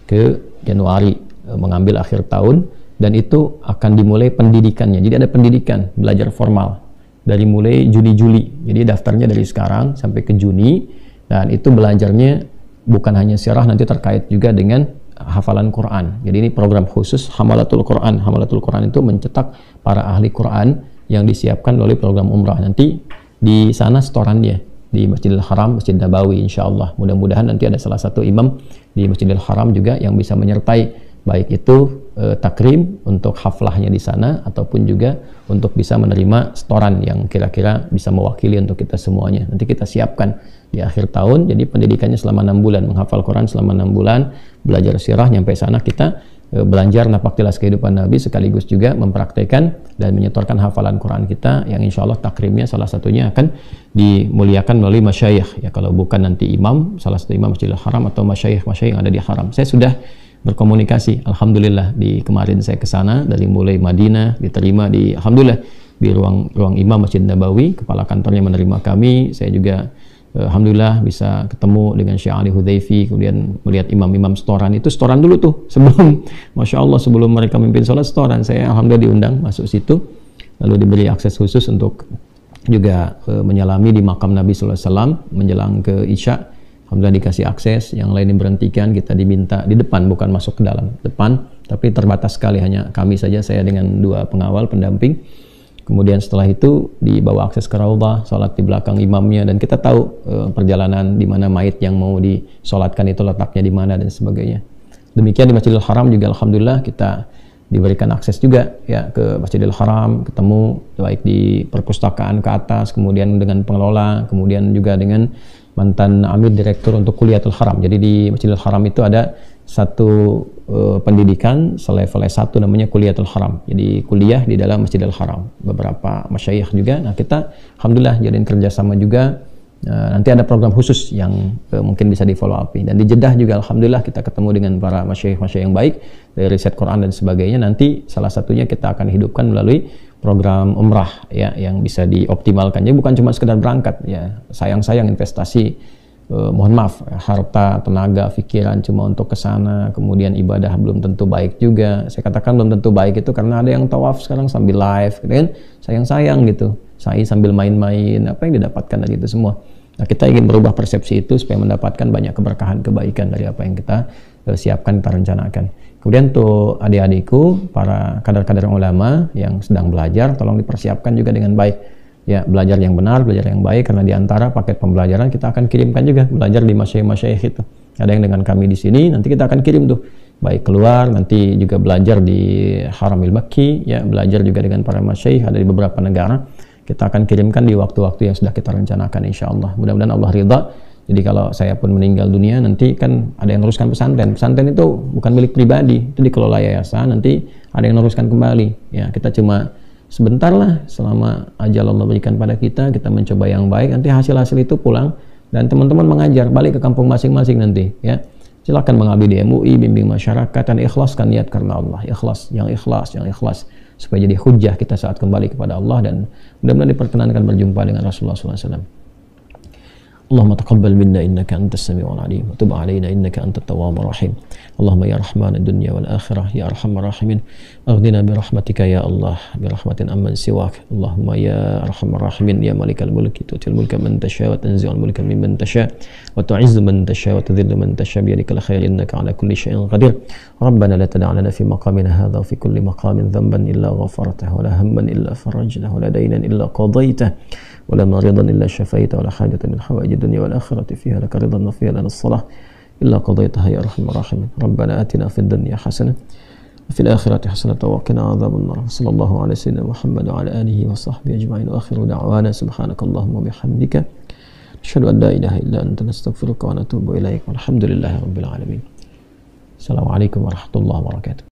ke Januari, mengambil akhir tahun, dan itu akan dimulai pendidikannya. Jadi ada pendidikan, belajar formal dari mulai Juni-Juli. Jadi daftarnya dari sekarang sampai ke Juni, dan itu belajarnya bukan hanya sirah, nanti terkait juga dengan hafalan Quran. Jadi ini program khusus Hamalatul Quran. Hamalatul Quran itu mencetak para ahli Quran yang disiapkan oleh program umrah. Nanti di sana setorannya di Masjidil Haram, Masjid Nabawi, insya Allah. Mudah-mudahan nanti ada salah satu imam di Masjidil Haram juga yang bisa menyertai baik itu takrim untuk haflahnya di sana ataupun juga untuk bisa menerima setoran yang kira-kira bisa mewakili untuk kita semuanya. Nanti kita siapkan di akhir tahun, jadi pendidikannya selama 6 bulan, menghafal Quran selama 6 bulan, belajar sirah, nyampe sana kita belajar napak tilas kehidupan Nabi, sekaligus juga mempraktekkan dan menyetorkan hafalan Quran kita yang insya Allah takrimnya salah satunya akan dimuliakan melalui masyayikh, ya kalau bukan nanti imam, salah satu imam Masjidil Haram atau masyayikh yang ada di Haram. Saya sudah berkomunikasi, alhamdulillah, di kemarin saya ke sana dari mulai Madinah, diterima di alhamdulillah di ruang imam Masjid Nabawi, kepala kantornya menerima kami. Saya juga alhamdulillah bisa ketemu dengan Syekh Ali Hudzaify, kemudian melihat imam-imam setoran. Itu setoran dulu tuh sebelum, masya Allah, sebelum mereka memimpin sholat setoran, saya alhamdulillah diundang masuk situ, lalu diberi akses khusus untuk juga menyalami di makam Nabi SAW menjelang ke Isya. Alhamdulillah dikasih akses, yang lain diberhentikan, kita diminta di depan, bukan masuk ke dalam, depan, tapi terbatas sekali, hanya kami saja, saya dengan 2 pengawal pendamping. Kemudian setelah itu dibawa akses ke Raudhah, sholat di belakang imamnya, dan kita tahu perjalanan di mana mayit yang mau disolatkan itu letaknya di mana dan sebagainya. Demikian di Masjidil Haram juga alhamdulillah kita diberikan akses juga ya ke Masjidil Haram, ketemu baik di perpustakaan ke atas, kemudian dengan pengelola, kemudian juga dengan mantan Amir Direktur untuk Kuliatul Haram. Jadi di Masjidil Haram itu ada satu pendidikan selevel S1 namanya Kuliatul Haram. Jadi kuliah di dalam Masjidil Haram. Beberapa masyayikh juga. Nah, kita alhamdulillah jadiin kerjasama juga. Nanti ada program khusus yang mungkin bisa di follow up. Dan di Jeddah juga alhamdulillah kita ketemu dengan para masyayikh yang baik dari riset Quran dan sebagainya. Nanti salah satunya kita akan hidupkan melalui program umrah ya yang bisa dioptimalkan. Jadi bukan cuma sekedar berangkat ya. Sayang investasi mohon maaf, harta, tenaga, pikiran cuma untuk ke sana, kemudian ibadah belum tentu baik juga. Saya katakan belum tentu baik itu karena ada yang tawaf sekarang sambil live, gitu kan? Sayang gitu. Saya sambil main-main, apa yang didapatkan dari itu semua. Nah, kita ingin berubah persepsi itu supaya mendapatkan banyak keberkahan, kebaikan dari apa yang kita siapkan, kita rencanakan. Kemudian untuk adik-adikku, para kader-kader ulama yang sedang belajar, tolong dipersiapkan juga dengan baik. Ya, belajar yang benar, belajar yang baik, karena di antara paket pembelajaran kita akan kirimkan juga belajar di masyayikh itu. Ada yang dengan kami di sini, nanti kita akan kirim tuh baik keluar, nanti juga belajar di Haramil Makki, ya belajar juga dengan para masyayikh ada di beberapa negara. Kita akan kirimkan di waktu-waktu yang sudah kita rencanakan, insya Allah. Mudah-mudahan Allah ridha. Jadi kalau saya pun meninggal dunia, nanti kan ada yang neruskan pesantren. Pesantren itu bukan milik pribadi, itu dikelola yayasan, nanti ada yang neruskan kembali. Ya, kita cuma sebentar lah, selama ajal Allah berikan pada kita mencoba yang baik, nanti hasil-hasil itu pulang, dan teman-teman mengajar, balik ke kampung masing-masing nanti, ya. Silakan mengabdi di MUI, bimbing masyarakat, dan ikhlaskan niat karena Allah, yang ikhlas, supaya jadi hujjah kita saat kembali kepada Allah, dan mudah-mudahan diperkenankan berjumpa dengan Rasulullah SAW. Allahumma taqabbal minna innaka antas sami'ul alim wa tub 'alaina innaka antat tawwabur rahim. Allahumma ya rahman ad-dunya wal akhirah ya arhamar rahimin aghdina bi rahmatika ya Allah bi rahmatin amman siwak. Allahumma ya arhamar rahimin ya malikal mulki tu'til mulka man tasha wa tanzi'ul mulka mimman tasha wa tu'izzu man tasha wa tudhillu man tasha bi yadikal khair innaka 'ala kulli syai'in qadir. Rabbana la tad'a lana fi maqamina hadha wa fi kulli maqamin dhanban illa ghafartahu wa la hamman illa farajtahu wa la daynan illa qadaytahu ولا مريضا إلا شفيت ولا حاجة من حوائج الدنيا والآخرة فيها لك رضا وفيها لنا الصلاة إلا قضيتها يا أرحم الراحمين. ربنا آتنا في الدنيا حسنة وفي الآخرة حسنة وقنا عذاب النار. صلى الله على سيدنا محمد وعلى آله وصحبه أجمعين وآخر دعوانا سبحانك اللهم وبحمدك نشهد أن لا إله إلا أنت نستغفرك ونتوب إليك والحمد لله رب العالمين. السلام عليكم ورحمة الله وبركاته.